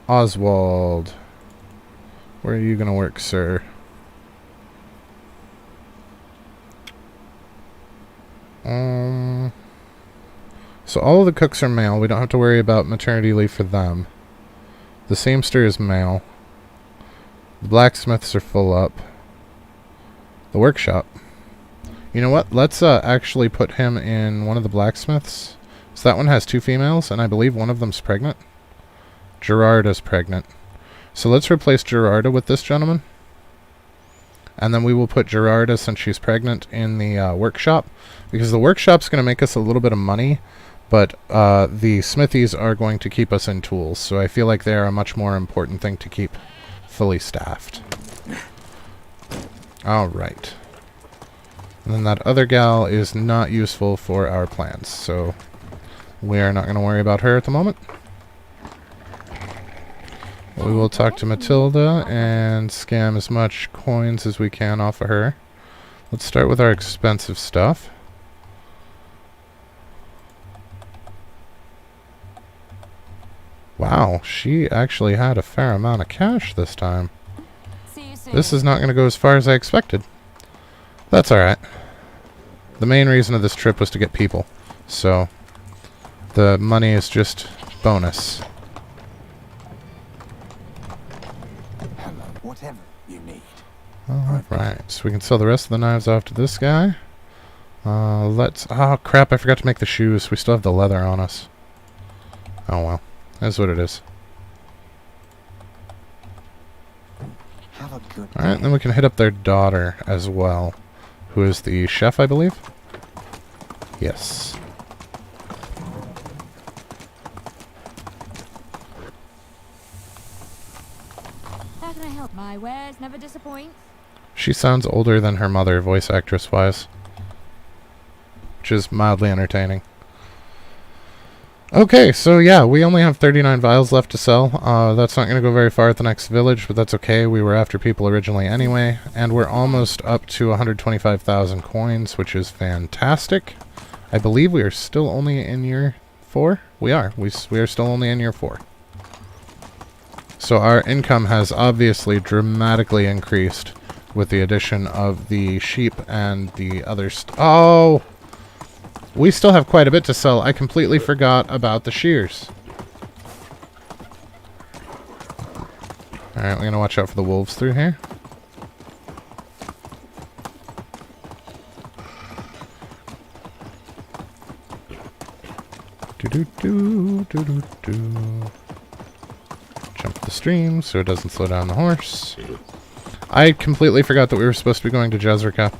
Oswald. Where are you gonna work, sir? So all of the cooks are male. We don't have to worry about maternity leave for them. The seamster is male. The blacksmiths are full up. The workshop. You know what? Let's actually put him in one of the blacksmiths. So that one has 2 females, and I believe one of them's pregnant. Gerarda's pregnant. So let's replace Gerarda with this gentleman. And then we will put Gerarda, since she's pregnant, in the workshop. Because the workshop's going to make us a little bit of money, but the smithies are going to keep us in tools. So I feel like they are a much more important thing to keep fully staffed. Alright. And then that other gal is not useful for our plans, so we are not going to worry about her at the moment. We will talk to Matilda and scam as much coins as we can off of her. Let's start with our expensive stuff. Wow, she actually had a fair amount of cash this time. See you soon. This is not going to go as far as I expected. That's alright. The main reason of this trip was to get people, so the money is just bonus. Hello, whatever you need. Alright, so we can sell the rest of the knives off to this guy. Oh crap, I forgot to make the shoes. We still have the leather on us. Oh well, that's what it is. Have a good Alright, then we can hit up their daughter as well, who is the chef, I believe? Yes. How can I help? My wares never disappoint. She sounds older than her mother, voice actress-wise. Which is mildly entertaining. Okay, so yeah, we only have 39 vials left to sell. That's not going to go very far at the next village, but that's okay. We were after people originally anyway. And we're almost up to 125,000 coins, which is fantastic. I believe we are still only in year 4? We are. We are still only in year 4. So our income has obviously dramatically increased with the addition of the sheep and the other oh! We still have quite a bit to sell. I completely forgot about the shears. Alright, we're going to watch out for the wolves through here. Do-do-do, jump the stream so it doesn't slow down the horse. I completely forgot that we were supposed to be going to Jezreka.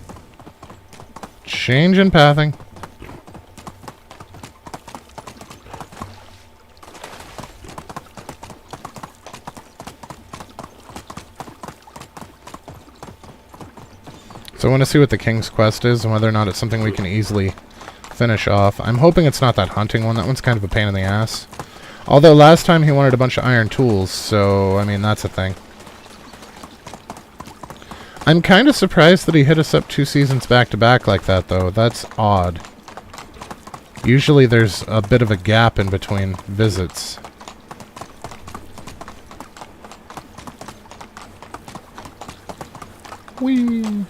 Change in pathing. So I want to see what the King's Quest is and whether or not it's something we can easily finish off. I'm hoping it's not that hunting one. That one's kind of a pain in the ass. Although last time he wanted a bunch of iron tools, so, I mean, that's a thing. I'm kind of surprised that he hit us up 2 seasons back-to-back like that, though. That's odd. Usually there's a bit of a gap in between visits. Whee!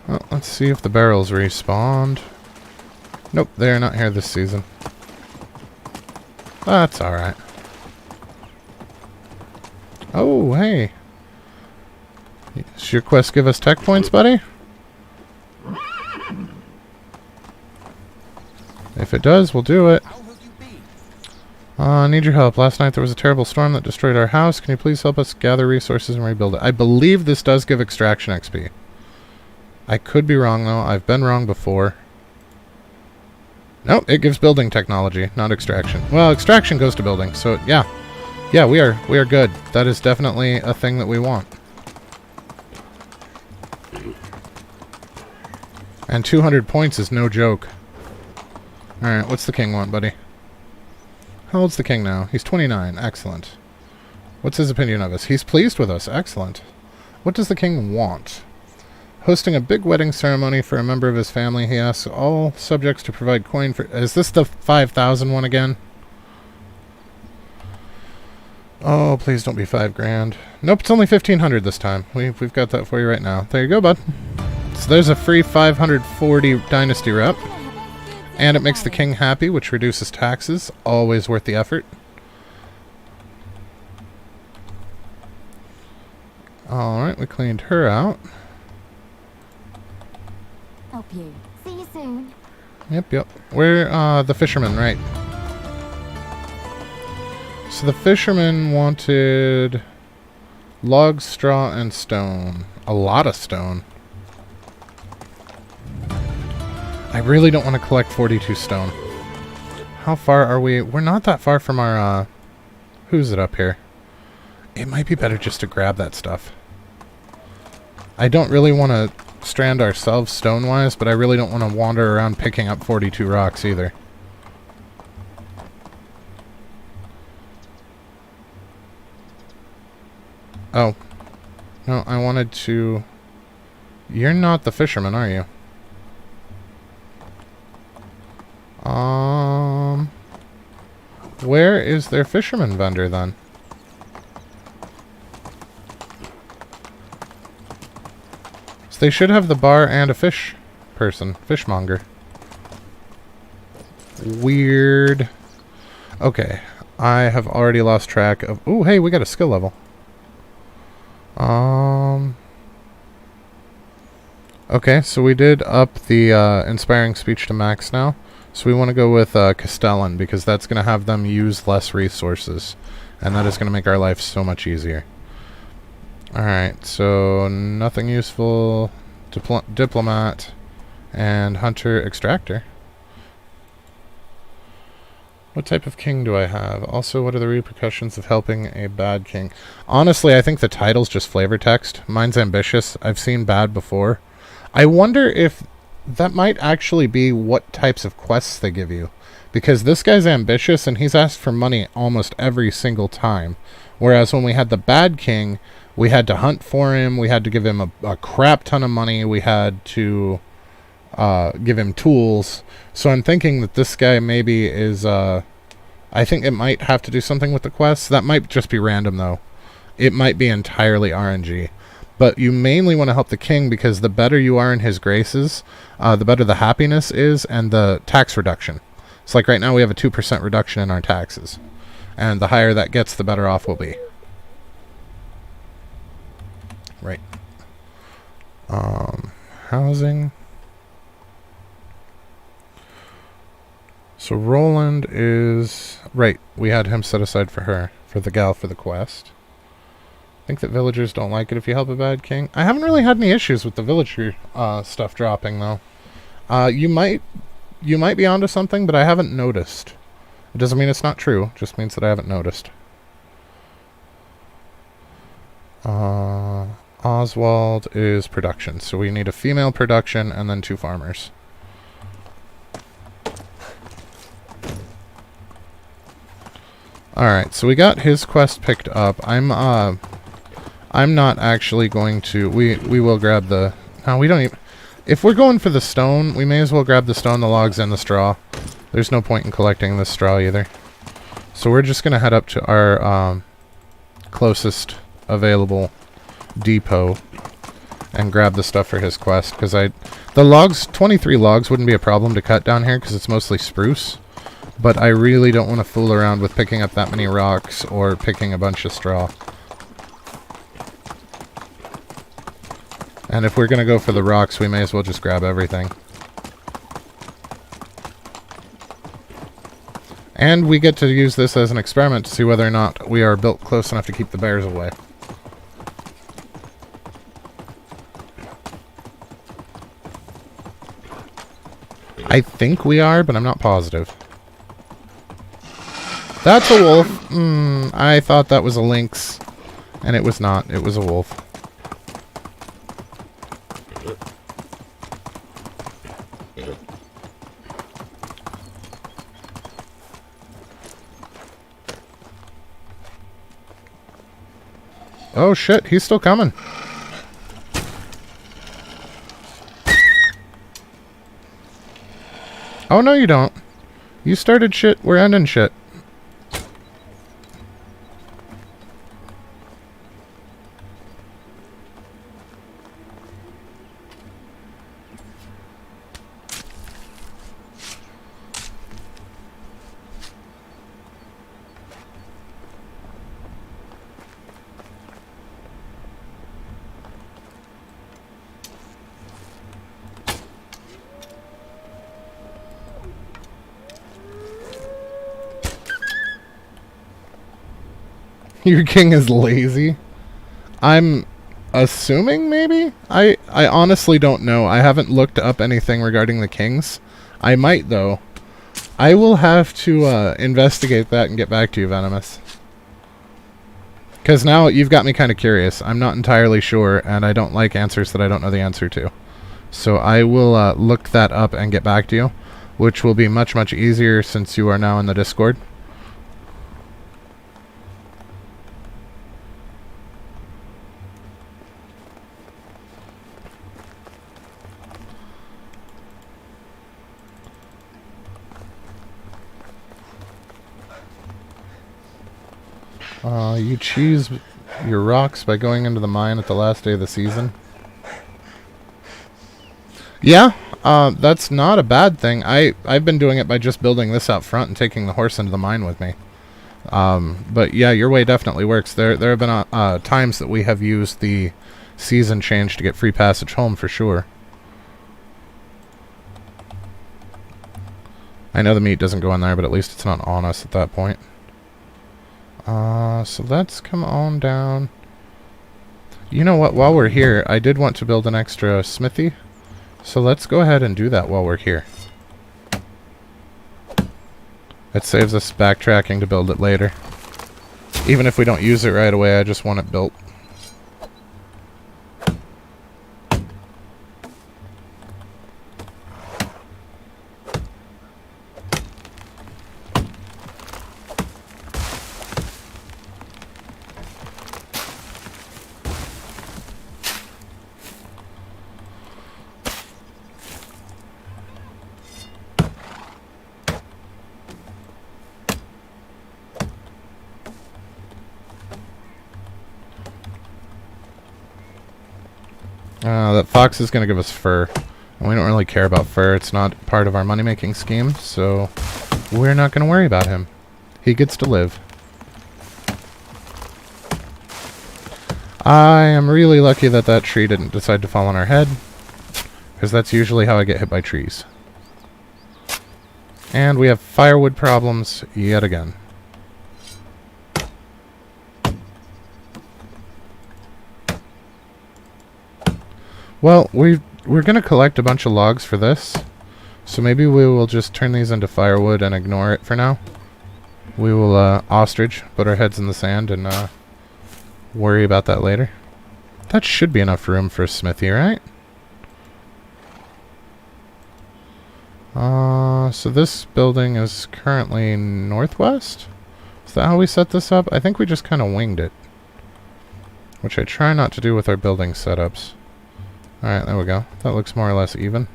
Well, let's see if the barrels respawned. Nope, they're not here this season. That's alright. Oh, hey. Does your quest give us tech points, buddy? If it does, we'll do it. How have you been? I need your help. Last night there was a terrible storm that destroyed our house. Can you please help us gather resources and rebuild it? I believe this does give extraction XP. I could be wrong, though. I've been wrong before. Nope, it gives building technology, not extraction. Well, extraction goes to building, so yeah. Yeah, we are good. That is definitely a thing that we want. And 200 points is no joke. Alright, what's the king want, buddy? How old's the king now? He's 29. Excellent. What's his opinion of us? He's pleased with us. Excellent. What does the king want? Hosting a big wedding ceremony for a member of his family. He asks all subjects to provide coin for... Is this the 5,000 one again? Oh, please don't be 5 grand. Nope, it's only 1,500 this time. We've got that for you right now. There you go, bud. So there's a free 540 Dynasty rep. And it makes the king happy, which reduces taxes. Always worth the effort. Alright, we cleaned her out. Help you. See you soon. Yep. We're, the fisherman, right. So the fisherman wanted logs, straw, and stone. A lot of stone. I really don't want to collect 42 stone. How far are we? We're not that far from our, who's it up here? It might be better just to grab that stuff. I don't really want to strand ourselves stone-wise, but I really don't want to wander around picking up 42 rocks either. Oh. No, I wanted to... You're not the fisherman, are you? Where is their fisherman vendor, then? So they should have the bar and a fish person. Fishmonger. Weird. Okay. I have already lost track of... Ooh, hey, we got a skill level. Okay, so we did up the inspiring speech to max now. So we want to go with Castellan, because that's going to have them use less resources. And that is going to make our life so much easier. Alright, so nothing useful. Diplomat and Hunter Extractor. What type of king do I have? Also, what are the repercussions of helping a bad king? Honestly, I think the title's just flavor text. Mine's ambitious. I've seen bad before. I wonder if that might actually be what types of quests they give you. Because this guy's ambitious, and he's asked for money almost every single time. Whereas when we had the bad king, we had to hunt for him, we had to give him a crap ton of money, we had to give him tools. So I'm thinking that this guy maybe is... I think it might have to do something with the quests. That might just be random, though. It might be entirely RNG. But you mainly want to help the king, because the better you are in his graces, the better the happiness is, and the tax reduction. It's like right now we have a 2% reduction in our taxes. And the higher that gets, the better off we'll be. Right. Housing. So Roland is... Right, we had him set aside for her. For the gal for the quest. I think that villagers don't like it if you help a bad king. I haven't really had any issues with the villager stuff dropping, though. You might be onto something, but I haven't noticed. It doesn't mean it's not true. It just means that I haven't noticed. Oswald is production. So we need a female production and then 2 farmers. Alright, so we got his quest picked up. I'm not actually going to... We will grab the... No, we don't even... If we're going for the stone, we may as well grab the stone, the logs, and the straw. There's no point in collecting the straw either. So we're just going to head up to our closest available depot and grab the stuff for his quest. Because the logs, 23 logs wouldn't be a problem to cut down here because it's mostly spruce. But I really don't want to fool around with picking up that many rocks or picking a bunch of straw. And if we're going to go for the rocks, we may as well just grab everything. And we get to use this as an experiment to see whether or not we are built close enough to keep the bears away. I think we are, but I'm not positive. That's a wolf. I thought that was a lynx. And it was not. It was a wolf. Oh shit, he's still coming. Oh no you don't. You started shit, we're ending shit. Your king is lazy? I'm assuming maybe? I honestly don't know. I haven't looked up anything regarding the kings. I might, though. I will have to investigate that and get back to you, Venomous. Because now you've got me kind of curious. I'm not entirely sure, and I don't like answers that I don't know the answer to. So I will look that up and get back to you, which will be much, much easier since you are now in the Discord. You cheese your rocks by going into the mine at the last day of the season. Yeah, that's not a bad thing. I've been doing it by just building this out front and taking the horse into the mine with me. But yeah, your way definitely works. There have been times that we have used the season change to get free passage home for sure. I know the meat doesn't go in there, but at least it's not on us at that point. So let's come on down. You know what? While we're here, I did want to build an extra smithy. So let's go ahead and do that while we're here. It saves us backtracking to build it later. Even if we don't use it right away, I just want it built. That fox is going to give us fur. And we don't really care about fur. It's not part of our money-making scheme, so we're not going to worry about him. He gets to live. I am really lucky that that tree didn't decide to fall on our head, because that's usually how I get hit by trees. And we have firewood problems yet again. Well, we're going to collect a bunch of logs for this, so maybe we will just turn these into firewood and ignore it for now. We will ostrich, put our heads in the sand, and worry about that later. That should be enough room for a smithy, right? So this building is currently northwest? Is that how we set this up? I think we just kind of winged it, which I try not to do with our building setups. Alright, there we go. That looks more or less even.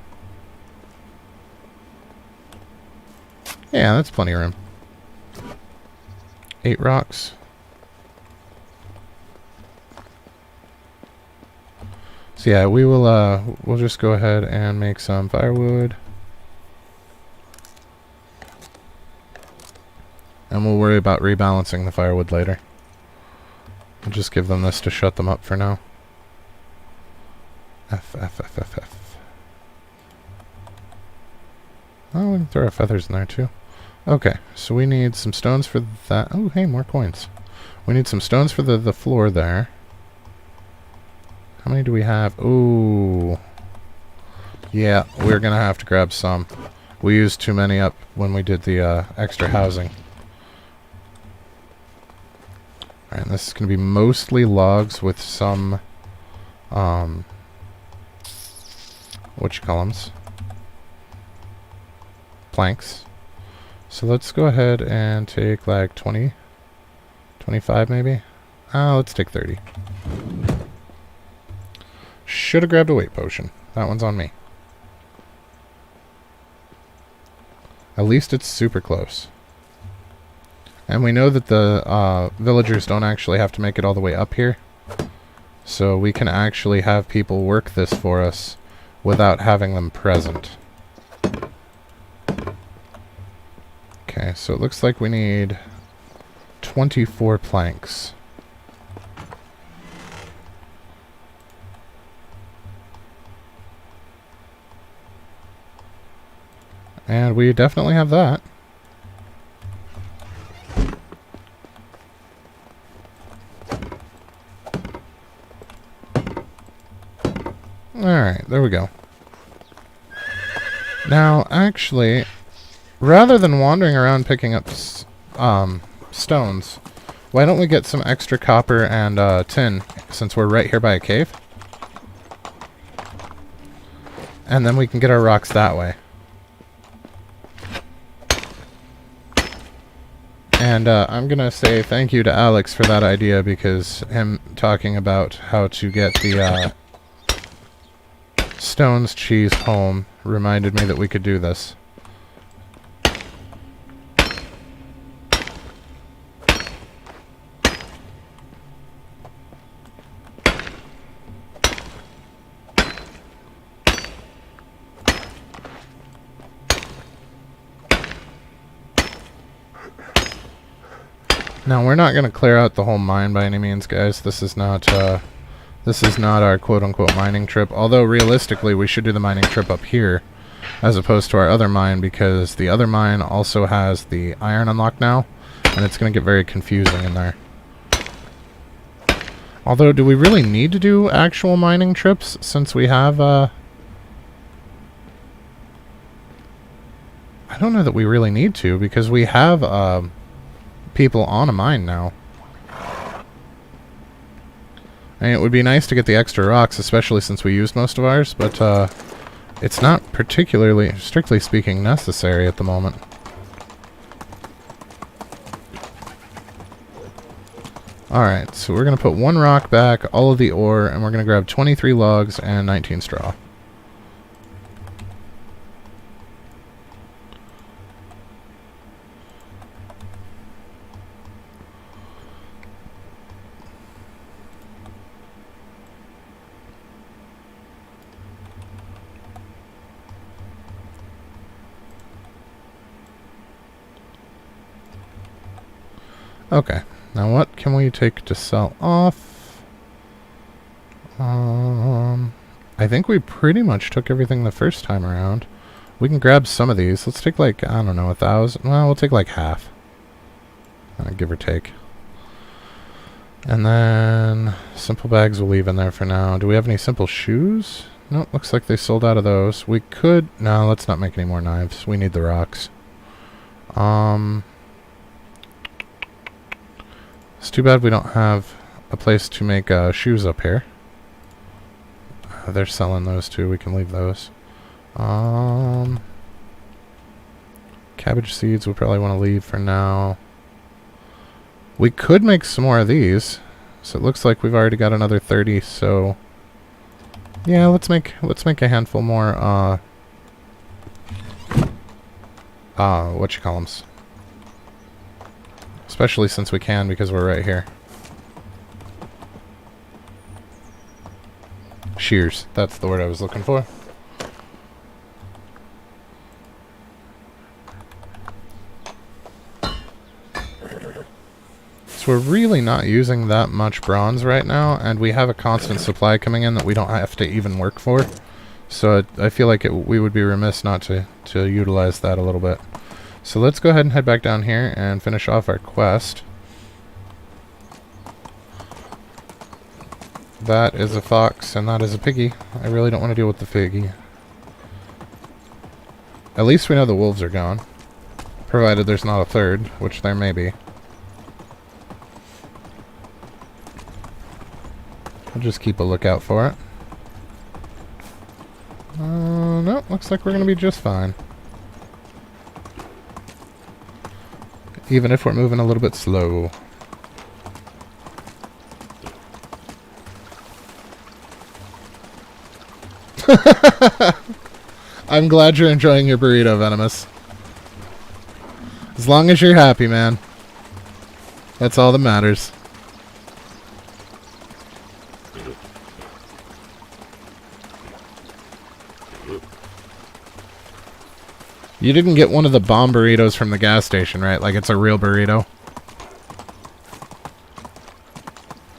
Yeah, that's plenty of room. 8 rocks. So yeah, we will we'll just go ahead and make some firewood. And we'll worry about rebalancing the firewood later. I'll just give them this to shut them up for now. F. Oh, we can throw our feathers in there too. Okay, so we need some stones for that. Oh, hey, more coins. We need some stones for the floor there. How many do we have? Ooh. Yeah, we're going to have to grab some. We used too many up when we did the extra housing. Alright, this is going to be mostly logs with some... whatchamacallums? Planks. So let's go ahead and take like 20, 25 maybe. Let's take 30. Should have grabbed a weight potion. That one's on me. At least it's super close. And we know that the villagers don't actually have to make it all the way up here. So we can actually have people work this for us without having them present. Okay, so it looks like we need 24 planks. And we definitely have that. we go. Now, actually, rather than wandering around picking up stones, why don't we get some extra copper and tin, since we're right here by a cave? And then we can get our rocks that way. And I'm going to say thank you to Alex for that idea, because him talking about how to get the stones cheese home reminded me that we could do this. Now, we're not going to clear out the whole mine by any means, guys. This is not our quote-unquote mining trip. Although, realistically, we should do the mining trip up here, as opposed to our other mine, because the other mine also has the iron unlocked now, and it's going to get very confusing in there. Although, do we really need to do actual mining trips, since we have, I don't know that we really need to, because we have, people on a mine now. I mean, it would be nice to get the extra rocks, especially since we used most of ours, but it's not particularly, strictly speaking, necessary at the moment. Alright, so we're going to put 1 rock back, all of the ore, and we're going to grab 23 logs and 19 straw. Okay, now what can we take to sell off? I think we pretty much took everything the first time around. We can grab some of these. Let's take like, I don't know, 1,000. Well, we'll take like half. Give or take. And then simple bags we'll leave in there for now. Do we have any simple shoes? Nope, looks like they sold out of those. We could... No, let's not make any more knives. We need the rocks. It's too bad we don't have a place to make shoes up here. They're selling those too. We can leave those. Cabbage seeds we'll probably want to leave for now. We could make some more of these. So it looks like we've already got another 30, so... Yeah, let's make a handful more, whatchamacallits. Especially since we can, because we're right here. Shears. That's the word I was looking for. So we're really not using that much bronze right now, and we have a constant supply coming in that we don't have to even work for. So I feel like we would be remiss not to utilize that a little bit. So let's go ahead and head back down here and finish off our quest. That is a fox and that is a piggy. I really don't want to deal with the piggy. At least we know the wolves are gone. Provided there's not a third, which there may be. I'll just keep a lookout for it. No, looks like we're going to be just fine. Even if we're moving a little bit slow. I'm glad you're enjoying your burrito, Venomous. As long as you're happy, man. That's all that matters. You didn't get one of the bomb burritos from the gas station, right? Like it's a real burrito?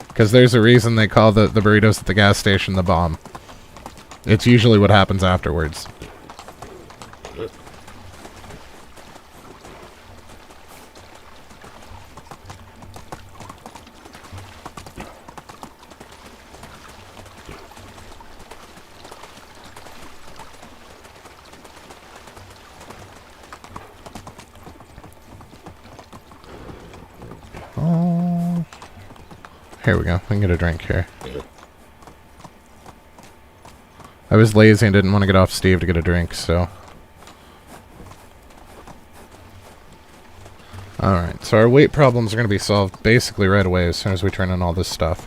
Because there's a reason they call the burritos at the gas station the bomb. It's usually what happens afterwards. Here we go. We can get a drink here. I was lazy and didn't want to get off Steve to get a drink, so... Alright, so our weight problems are going to be solved basically right away as soon as we turn in all this stuff.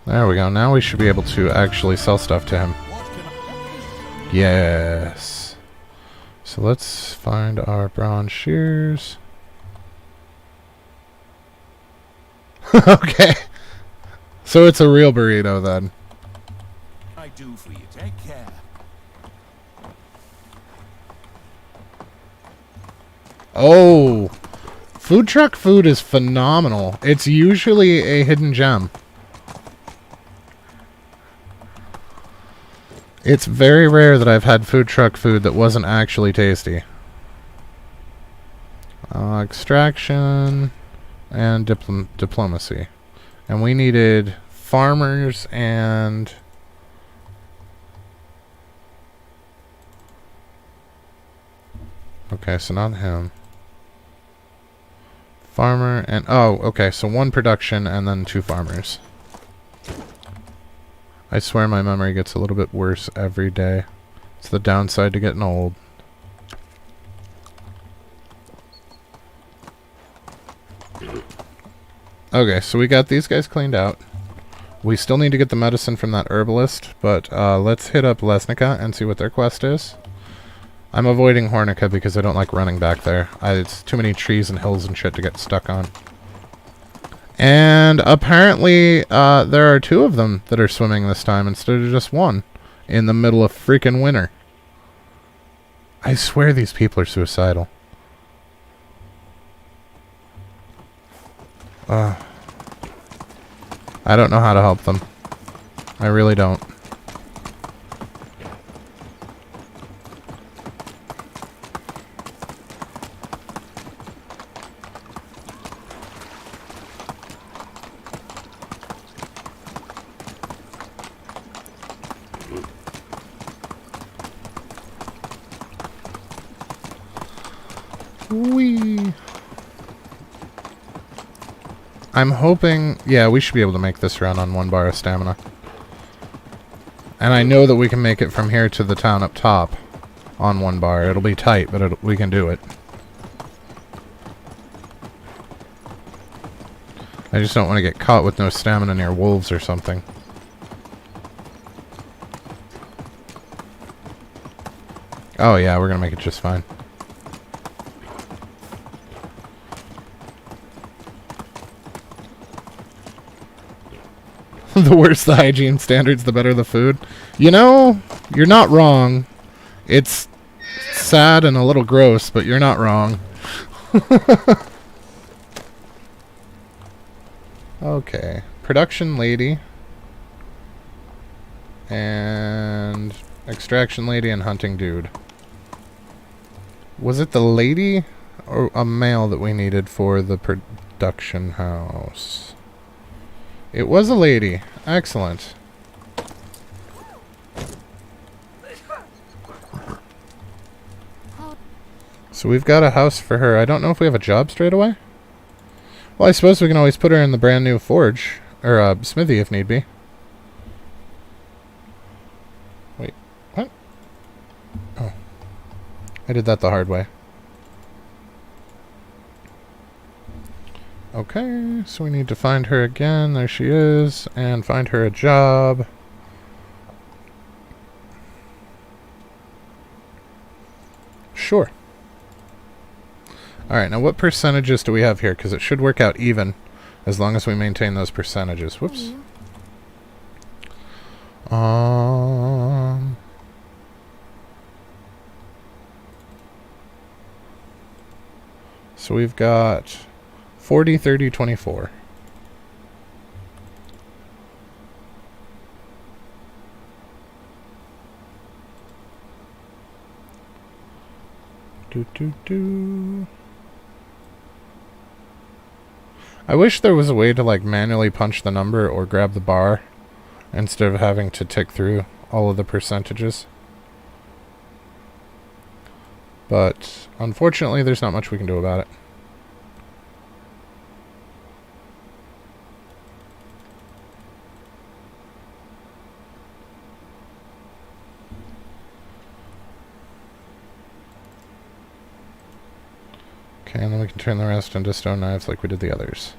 There we go. Now we should be able to actually sell stuff to him. Yes. So let's find our bronze shears. Okay. So it's a real burrito then. I do for you. Take care. Oh. Food truck food is phenomenal. It's usually a hidden gem. It's very rare that I've had food truck food that wasn't actually tasty. Extraction and diplomacy. And we needed farmers and... Okay, so not him. Farmer and... Oh, okay, so 1 production and then 2 farmers. I swear my memory gets a little bit worse every day. It's the downside to getting old. Okay, so we got these guys cleaned out. We still need to get the medicine from that herbalist, but let's hit up Lesnica and see what their quest is. I'm avoiding Hornica because I don't like running back there. It's too many trees and hills and shit to get stuck on. And apparently, there are 2 of them that are swimming this time instead of just 1 in the middle of freaking winter. I swear these people are suicidal. I don't know how to help them. I really don't. Whee! I'm hoping... Yeah, we should be able to make this run on 1 bar of stamina. And I know that we can make it from here to the town up top on 1 bar. It'll be tight, but we can do it. I just don't want to get caught with no stamina near wolves or something. Oh yeah, we're gonna make it just fine. The worse the hygiene standards, the better the food. You know, you're not wrong. It's sad and a little gross, but you're not wrong. Okay. Production lady. And extraction lady and hunting dude. Was it the lady or a male that we needed for the production house? It was a lady. Excellent. So we've got a house for her. I don't know if we have a job straight away. Well, I suppose we can always put her in the brand new forge. Or smithy if need be. Wait. What? Oh. I did that the hard way. Okay, so we need to find her again. There she is. And find her a job. Sure. Alright, now what percentages do we have here? Because it should work out even as long as we maintain those percentages. Whoops. So we've got 40, 30, 24. I wish there was a way to like manually punch the number or grab the bar instead of having to tick through all of the percentages. But unfortunately, there's not much we can do about it. Okay, and then we can turn the rest into stone knives like we did the others.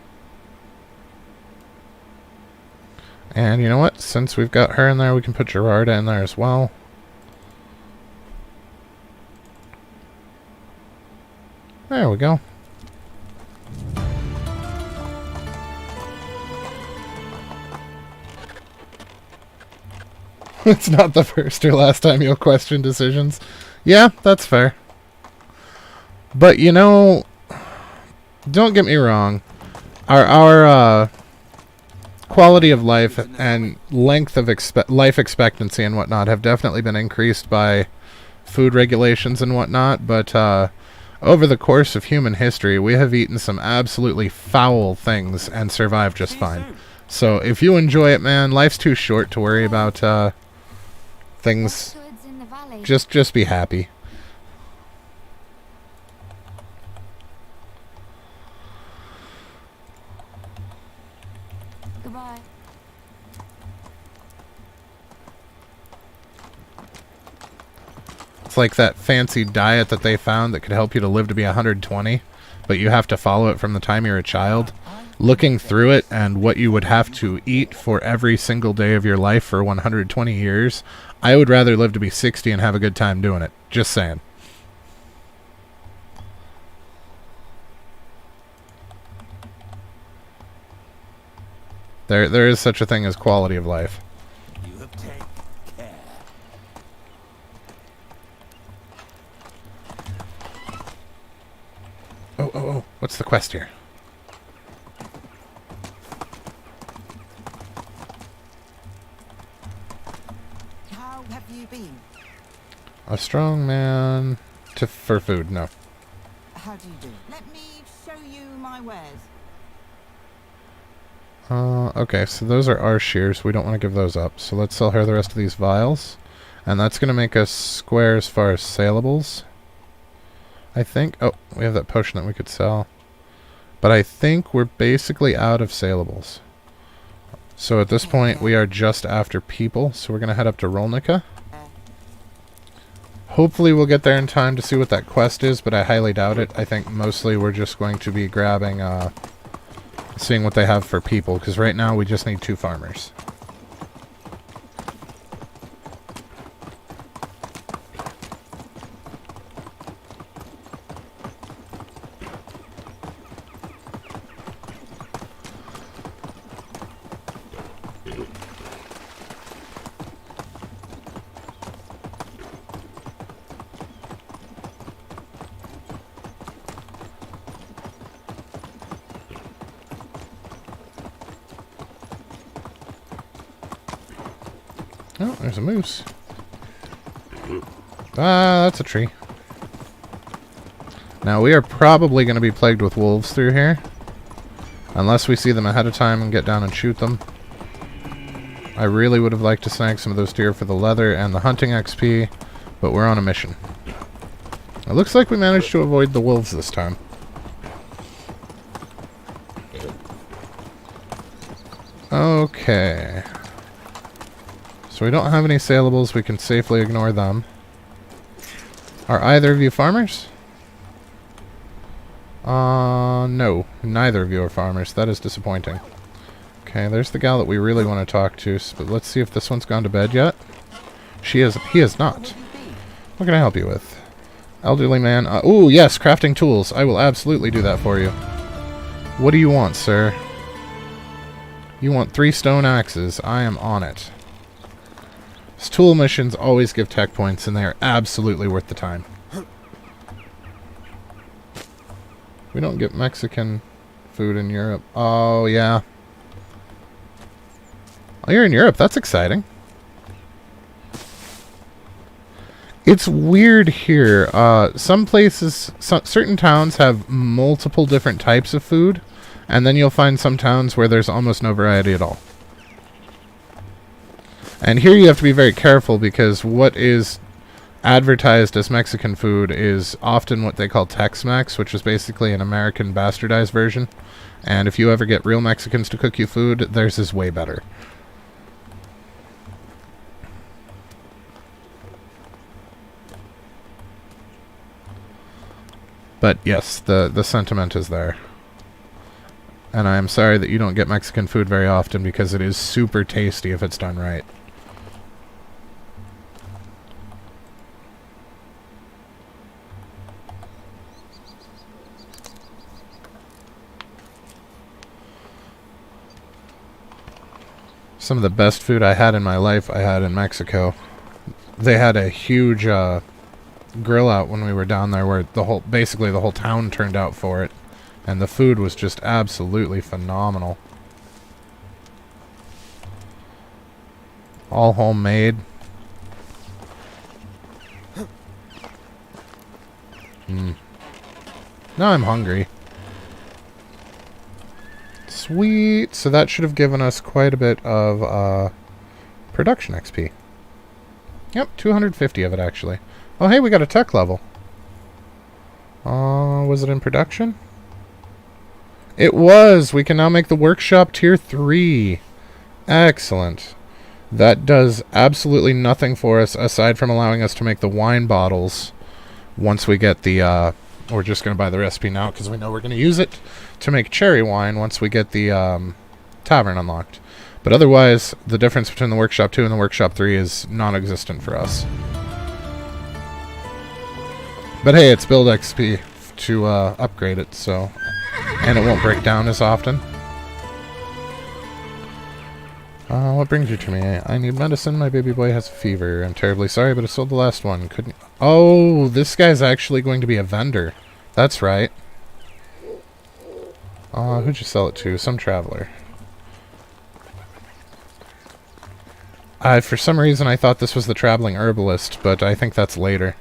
And you know what? Since we've got her in there, we can put Gerarda in there as well. There we go. It's not the first or last time you'll question decisions. Yeah, that's fair. But, you know, don't get me wrong. Our quality of life and length of life expectancy and whatnot have definitely been increased by food regulations and whatnot, but over the course of human history, we have eaten some absolutely foul things and survived just fine. So if you enjoy it, man, life's too short to worry about things. Just be happy. Goodbye. It's like that fancy diet that they found that could help you to live to be 120, but you have to follow it from the time you're a child. Looking through it and what you would have to eat for every single day of your life for 120 years, I would rather live to be 60 and have a good time doing it. Just saying. There is such a thing as quality of life. You have taken care. Oh, what's the quest here? How have you been? A strong man for food, no. How do you do? Let me show you my wares. Okay, so those are our shears. We don't want to give those up. So let's sell her the rest of these vials. And that's going to make us square as far as saleables. I think... Oh, we have that potion that we could sell. But I think we're basically out of saleables. So at this point, we are just after people. So we're going to head up to Rolnica. Hopefully we'll get there in time to see what that quest is, but I highly doubt it. I think mostly we're just going to be grabbing... seeing what they have for people, because right now we just need 2 farmers. Oh, there's a moose. Ah, that's a tree. Now, we are probably going to be plagued with wolves through here. Unless we see them ahead of time and get down and shoot them. I really would have liked to snag some of those deer for the leather and the hunting XP, but we're on a mission. It looks like we managed to avoid the wolves this time. Okay. So we don't have any saleables. We can safely ignore them. Are either of you farmers? No. Neither of you are farmers. That is disappointing. Okay, there's the gal that we really want to talk to. But let's see if this one's gone to bed yet. He is not. What can I help you with? Elderly man. Ooh, yes, crafting tools. I will absolutely do that for you. What do you want, sir? You want 3 stone axes. I am on it. Tool missions always give tech points, and they are absolutely worth the time. We don't get Mexican food in Europe. Oh, yeah. Oh, you're in Europe. That's exciting. It's weird here. Some places, certain towns have multiple different types of food, and then you'll find some towns where there's almost no variety at all. And here you have to be very careful because what is advertised as Mexican food is often what they call Tex-Mex, which is basically an American bastardized version. And if you ever get real Mexicans to cook you food, theirs is way better. But yes, the sentiment is there. And I am sorry that you don't get Mexican food very often because it is super tasty if it's done right. Some of the best food I had in my life I had in Mexico. They had a huge grill out when we were down there where basically the whole town turned out for it. And the food was just absolutely phenomenal. All homemade. Now I'm hungry. Sweet. So that should have given us quite a bit of production XP. Yep, 250 of it actually. Oh hey, we got a tech level. Was it in production? It was! We can now make the workshop tier 3. Excellent. That does absolutely nothing for us aside from allowing us to make the wine bottles once we get the we're just going to buy the recipe now because we know we're going to use it to make cherry wine once we get the tavern unlocked. But otherwise, the difference between the Workshop 2 and the Workshop 3 is non-existent for us. But hey, it's build XP to upgrade it, so... And it won't break down as often. What brings you to me? I need medicine. My baby boy has a fever. I'm terribly sorry, but I sold the last one. Couldn't... Oh, this guy's actually going to be a vendor. That's right. Who'd you sell it to? Some traveler. For some reason, I thought this was the traveling herbalist, but I think that's later.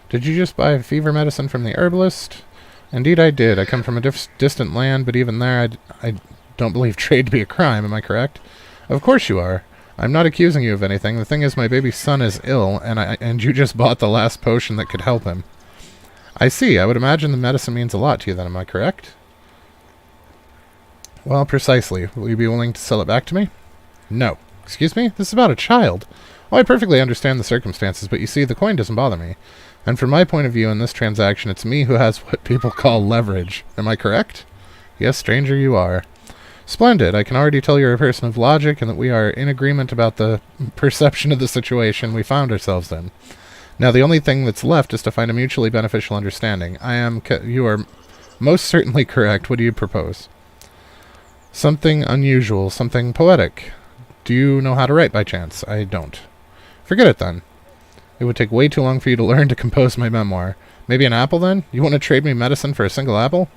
Did you just buy fever medicine from the herbalist? Indeed, I did. I come from a distant land, but even there, I don't believe trade to be a crime. Am I correct? Of course you are. I'm not accusing you of anything. The thing is, my baby's son is ill, and you just bought the last potion that could help him. I see. I would imagine the medicine means a lot to you then. Am I correct? Well, precisely. Will you be willing to sell it back to me? No. Excuse me? This is about a child. Oh, I perfectly understand the circumstances, but you see, the coin doesn't bother me. And from my point of view in this transaction, it's me who has what people call leverage. Am I correct? Yes, stranger, you are. Splendid. I can already tell you're a person of logic and that we are in agreement about the perception of the situation we found ourselves in. Now, the only thing that's left is to find a mutually beneficial understanding. You are most certainly correct. What do you propose? Something unusual, something poetic. Do you know how to write by chance? I don't. Forget it then. It would take way too long for you to learn to compose my memoir. Maybe an apple then? You want to trade me medicine for a single apple?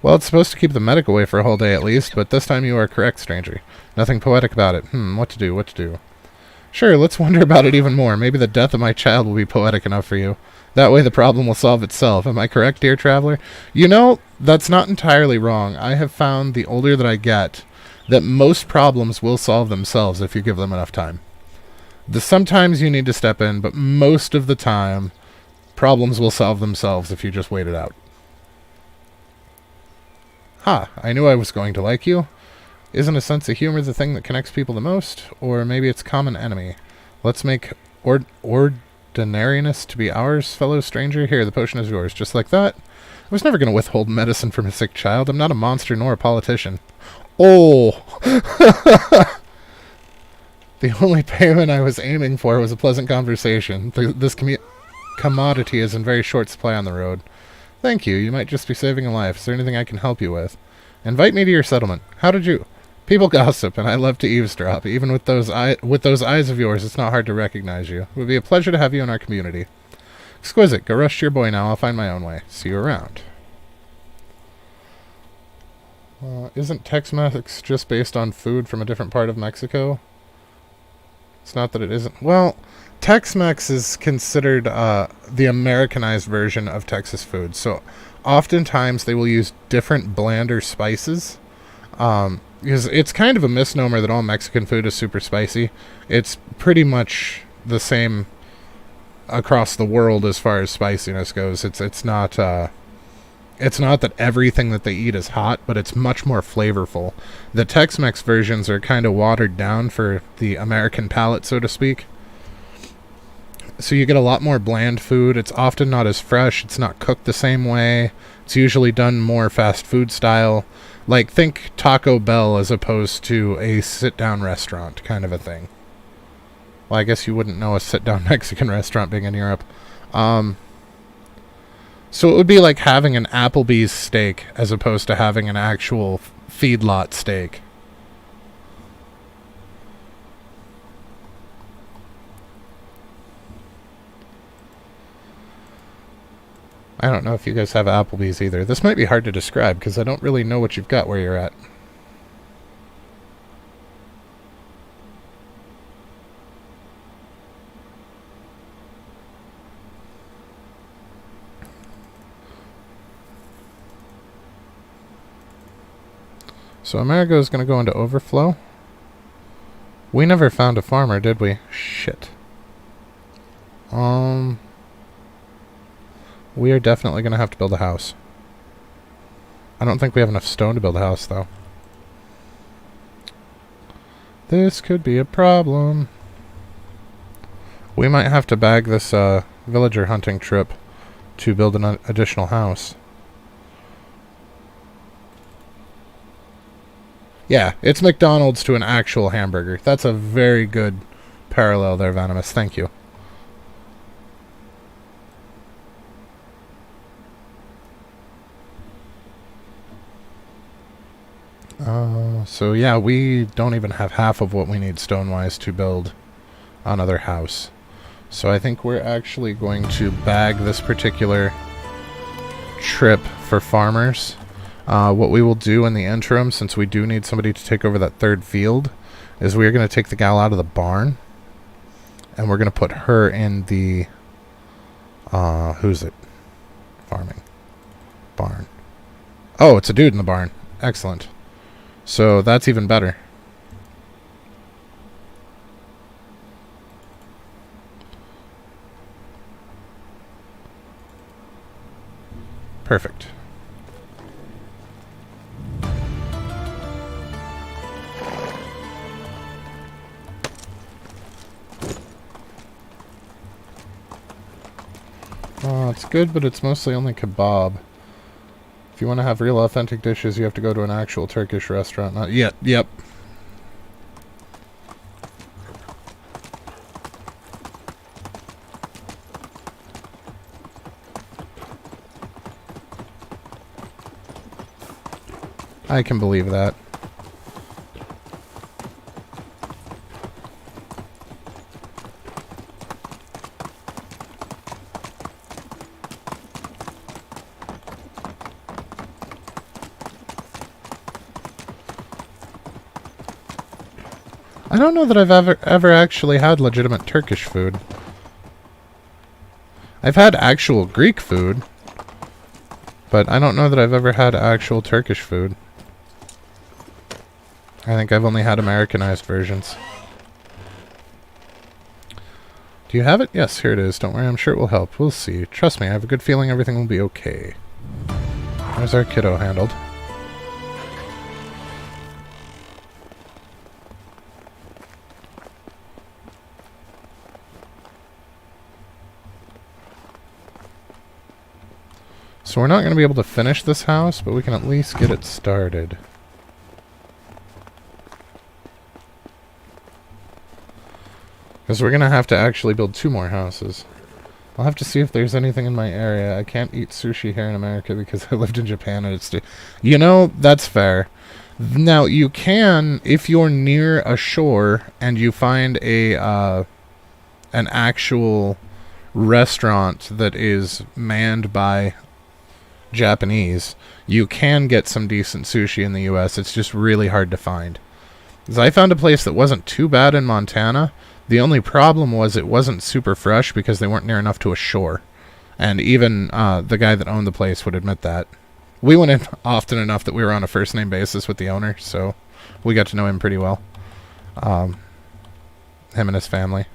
Well, it's supposed to keep the medic away for a whole day at least, but this time you are correct, stranger. Nothing poetic about it. What to do? Sure, let's wonder about it even more. Maybe the death of my child will be poetic enough for you. That way the problem will solve itself. Am I correct, dear traveler? You know, that's not entirely wrong. I have found the older that I get, that most problems will solve themselves if you give them enough time. Sometimes you need to step in, but most of the time, problems will solve themselves if you just wait it out. I knew I was going to like you. Isn't a sense of humor the thing that connects people the most? Or maybe it's common enemy. Let's make ordinariness to be ours, fellow stranger. Here, the potion is yours. Just like that. I was never going to withhold medicine from a sick child. I'm not a monster nor a politician. Oh! The only payment I was aiming for was a pleasant conversation. This commodity is in very short supply on the road. Thank you. You might just be saving a life. Is there anything I can help you with? Invite me to your settlement. How did you... People gossip, and I love to eavesdrop. Even with those eyes of yours, it's not hard to recognize you. It would be a pleasure to have you in our community. Exquisite. Go rush to your boy now. I'll find my own way. See you around. Isn't Tex-Mex just based on food from a different part of Mexico? It's not that it isn't. Well, Tex-Mex is considered the Americanized version of Texas food. So oftentimes they will use different blander spices Because it's kind of a misnomer that all Mexican food is super spicy. It's pretty much the same across the world as far as spiciness goes. It's not that everything that they eat is hot, but it's much more flavorful. The Tex-Mex versions are kind of watered down for the American palate, so to speak. So you get a lot more bland food. It's often not as fresh. It's not cooked the same way. It's usually done more fast food style. Like, think Taco Bell as opposed to a sit-down restaurant kind of a thing. Well, I guess you wouldn't know a sit-down Mexican restaurant being in Europe. So it would be like having an Applebee's steak as opposed to having an actual feedlot steak. I don't know if you guys have Applebee's either. This might be hard to describe because I don't really know what you've got where you're at. So Amerigo is going to go into overflow. We never found a farmer, did we? Shit. We are definitely going to have to build a house. I don't think we have enough stone to build a house, though. This could be a problem. We might have to bag this villager hunting trip to build an additional house. Yeah, it's McDonald's to an actual hamburger. That's a very good parallel there, Venomous. Thank you. So yeah, we don't even have half of what we need stone-wise to build another house. So I think we're actually going to bag this particular trip for farmers. What we will do in the interim, since we do need somebody to take over that third field, is we are going to take the gal out of the barn, and we're going to put her in the, who's it? Farming. Barn. Oh, it's a dude in the barn. Excellent. So that's even better. Perfect. Oh, it's good, but it's mostly only kebab. If you want to have real authentic dishes, you have to go to an actual Turkish restaurant. Not yet. Yep. I can believe that. I don't know that I've ever actually had legitimate Turkish food. I've had actual Greek food, but I don't know that I've ever had actual Turkish food. I think I've only had Americanized versions. Do you have it? Yes, here it is. Don't worry, I'm sure it will help. We'll see. Trust me, I have a good feeling everything will be okay. There's our kiddo handled. So we're not going to be able to finish this house, but we can at least get it started. Because we're going to have to actually build 2 more houses. I'll have to see if there's anything in my area. I can't eat sushi here in America because I lived in Japan and it's... You know, that's fair. Now, you can, if you're near a shore and you find a an actual restaurant that is manned by Japanese, you can get some decent sushi in the US. It's just really hard to find. Because I found a place that wasn't too bad in Montana. The only problem was it wasn't super fresh because they weren't near enough to a shore. And even the guy that owned the place would admit that. we went in often enough that we were on a first name basis with the owner, so we got to know him pretty well. Him and his family.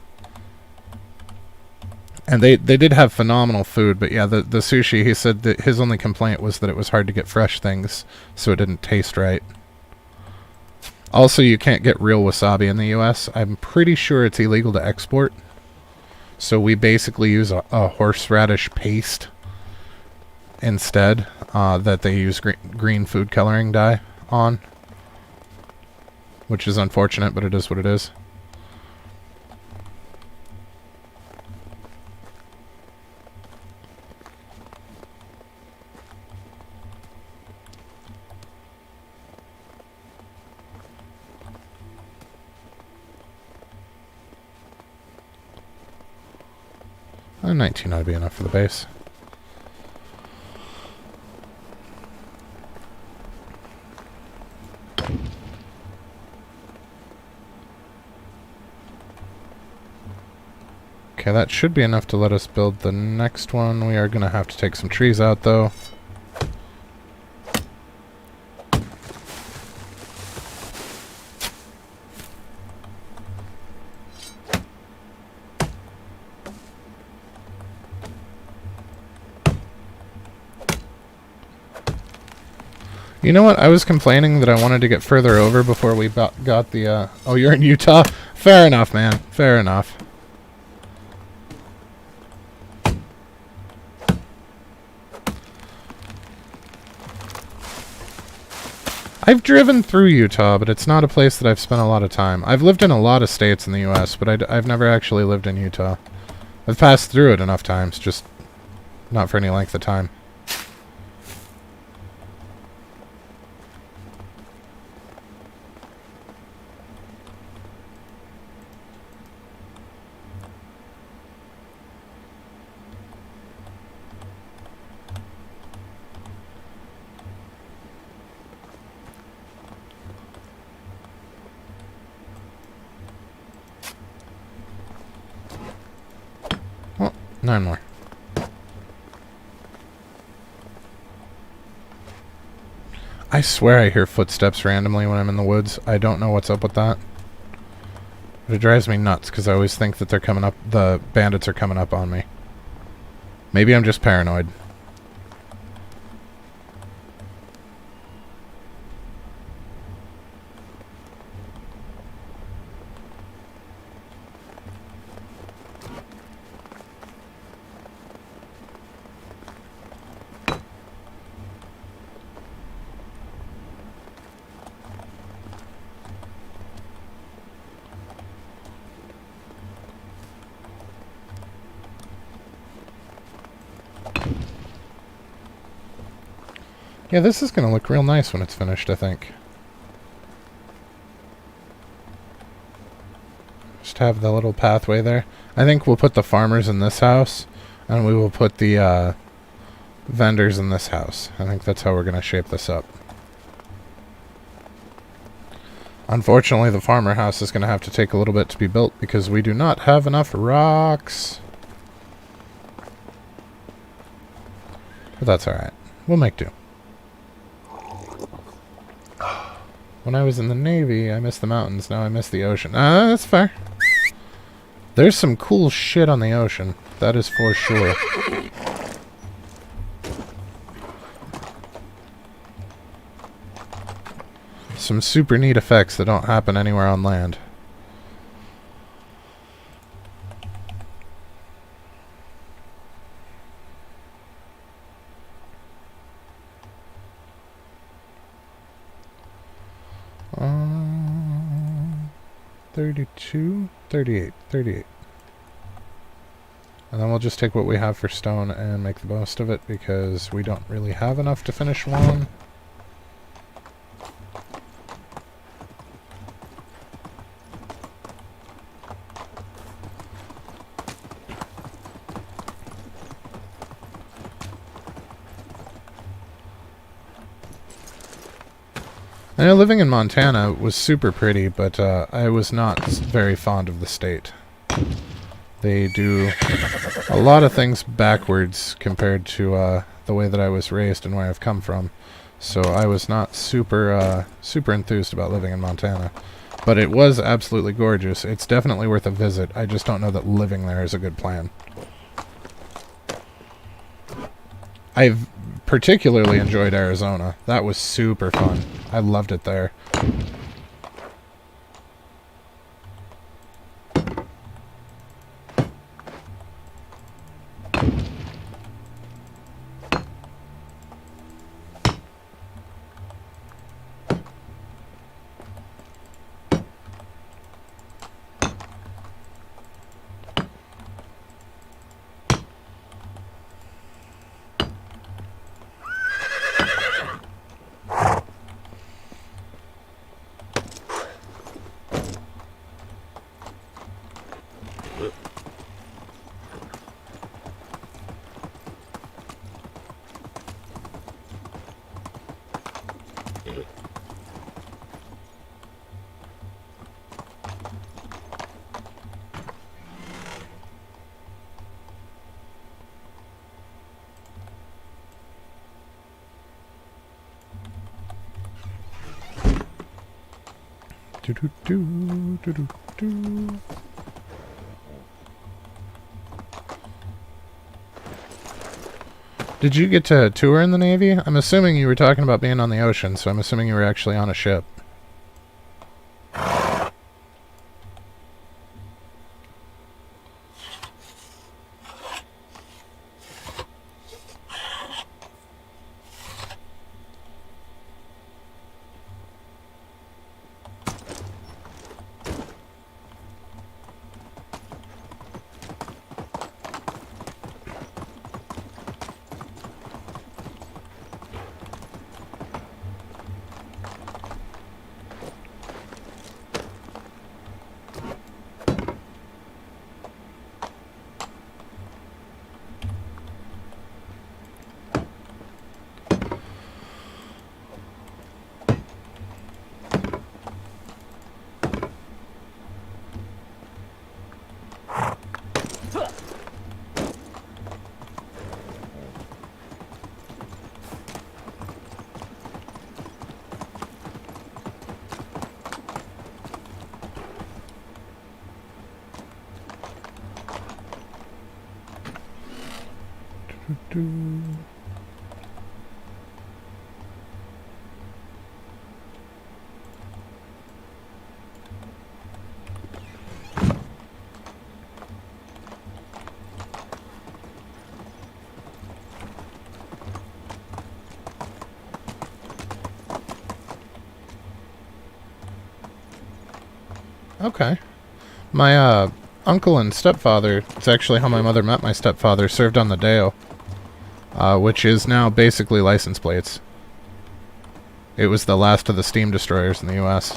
And they did have phenomenal food, but yeah, the sushi, he said that his only complaint was that it was hard to get fresh things, so it didn't taste right. Also, you can't get real wasabi in the US. I'm pretty sure it's illegal to export. So we basically use a horseradish paste instead, that they use green food coloring dye on. Which is unfortunate, but it is what it is. Oh, 19 ought to be enough for the base. Okay, that should be enough to let us build the next one. We are going to have to take some trees out, though. You know what? I was complaining that I wanted to get further over before we got the, Oh, you're in Utah? Fair enough, man. Fair enough. I've driven through Utah, but it's not a place that I've spent a lot of time. I've lived in a lot of states in the U.S., but I've never actually lived in Utah. I've passed through it enough times, just not for any length of time. Oh, 9 more. I swear I hear footsteps randomly when I'm in the woods. I don't know what's up with that. But it drives me nuts because I always think that they're coming up, the bandits are coming up on me. Maybe I'm just paranoid. Yeah, this is going to look real nice when it's finished, I think. Just have the little pathway there. I think we'll put the farmers in this house, and we will put the vendors in this house. I think that's how we're going to shape this up. Unfortunately, the farmer house is going to have to take a little bit to be built because we do not have enough rocks. But that's alright. We'll make do. When I was in the Navy, I missed the mountains. Now I miss the ocean. That's fair. There's some cool shit on the ocean. That is for sure. Some super neat effects that don't happen anywhere on land. Uh, 32, 38, 38. And then we'll just take what we have for stone and make the most of it because we don't really have enough to finish one. I know living in Montana was super pretty, but I was not very fond of the state. They do a lot of things backwards compared to the way that I was raised and where I've come from. So I was not super enthused about living in Montana. But it was absolutely gorgeous. It's definitely worth a visit. I just don't know that living there is a good plan. I've particularly enjoyed Arizona. That was super fun. I loved it there. Did you get to tour in the Navy? I'm assuming you were talking about being on the ocean, so I'm assuming you were actually on a ship. Okay. My uncle and stepfather, it's actually how my mother met my stepfather, served on the Deo, which is now basically license plates. It was the last of the steam destroyers in the U.S.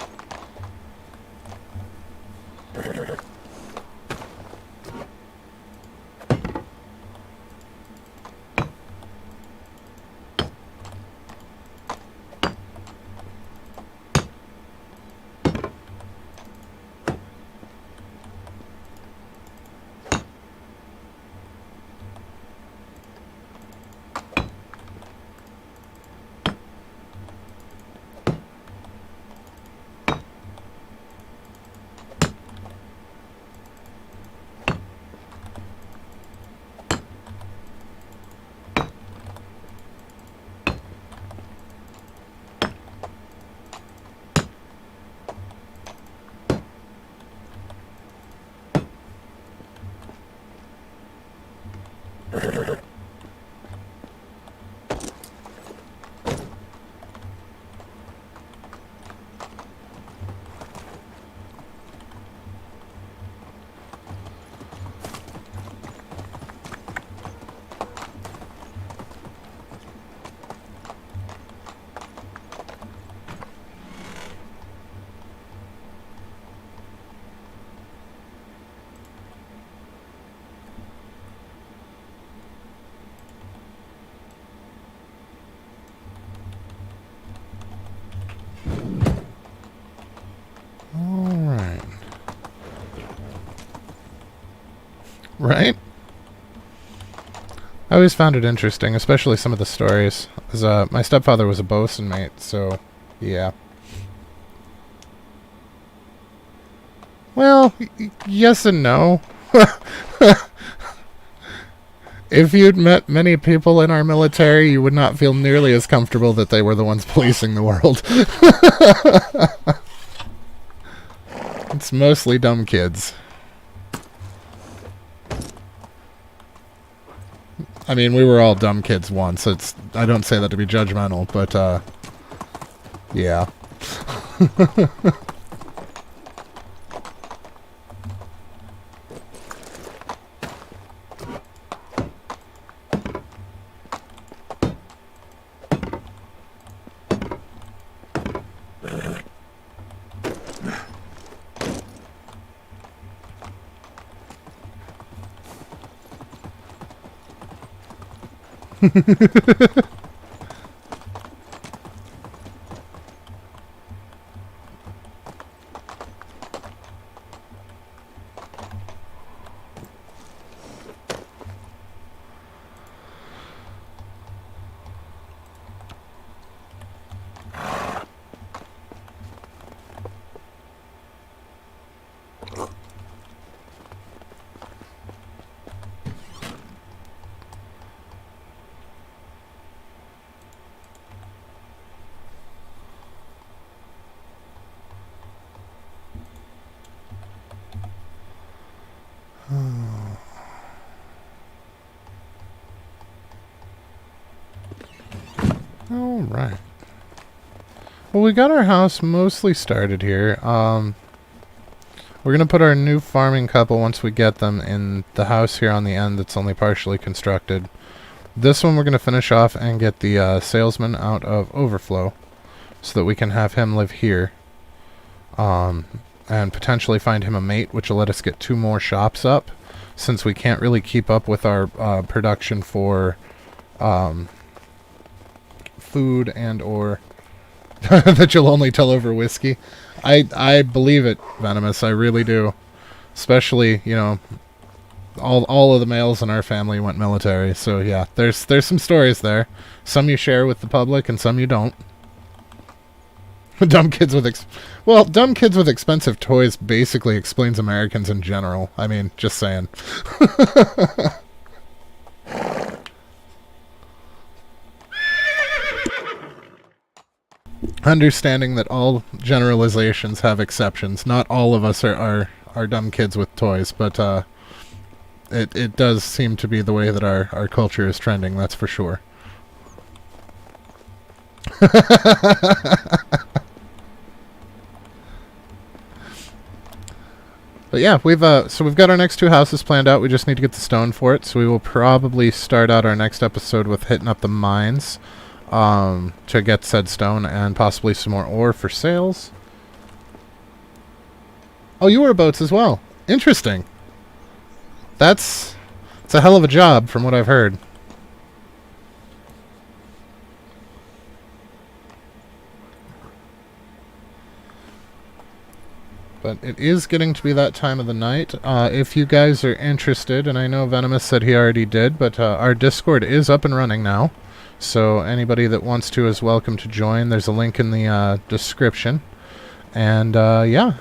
Right? I always found it interesting, especially some of the stories. 'Cause, my stepfather was a bosun mate, so yeah. Well, yes and no. If you'd met many people in our military, you would not feel nearly as comfortable that they were the ones policing the world. It's mostly dumb kids. I mean, we were all dumb kids once. I don't say that to be judgmental, but yeah. All right. Well, we got our house mostly started here. We're gonna put our new farming couple once we get them in the house here on the end that's only partially constructed. This one we're gonna finish off and get the salesman out of Overflow, so that we can have him live here. And potentially find him a mate, which will let us get 2 more shops up, since we can't really keep up with our production for food and or that you'll only tell over whiskey. I believe it, Venomous. I really do. Especially, you know, all of the males in our family went military. So yeah, there's some stories there. Some you share with the public and some you don't. Dumb kids with expensive toys basically explains Americans in general. I mean, just saying. Understanding that all generalizations have exceptions. Not all of us are dumb kids with toys, but it does seem to be the way that our culture is trending, that's for sure. But yeah, we've got our next 2 houses planned out. We just need to get the stone for it, so we will probably start out our next episode with hitting up the mines to get said stone and possibly some more ore for sales. Oh, you were boats as well. Interesting. It's a hell of a job from what I've heard. But it is getting to be that time of the night. If you guys are interested, and I know Venomous said he already did, but our Discord is up and running now. So anybody that wants to is welcome to join. There's a link in the description. And yeah,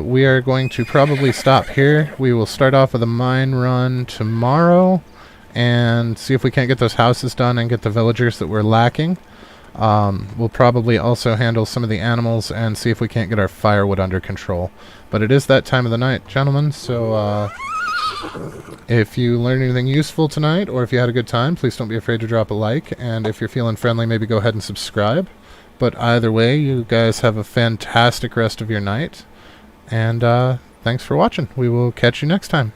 we are going to probably stop here. We will start off with a mine run tomorrow and see if we can't get those houses done and get the villagers that we're lacking. We'll probably also handle some of the animals and see if we can't get our firewood under control. But it is that time of the night, gentlemen, so if you learned anything useful tonight, or if you had a good time, please don't be afraid to drop a like, and if you're feeling friendly, maybe go ahead and subscribe. But either way, you guys have a fantastic rest of your night, and thanks for watching. We will catch you next time.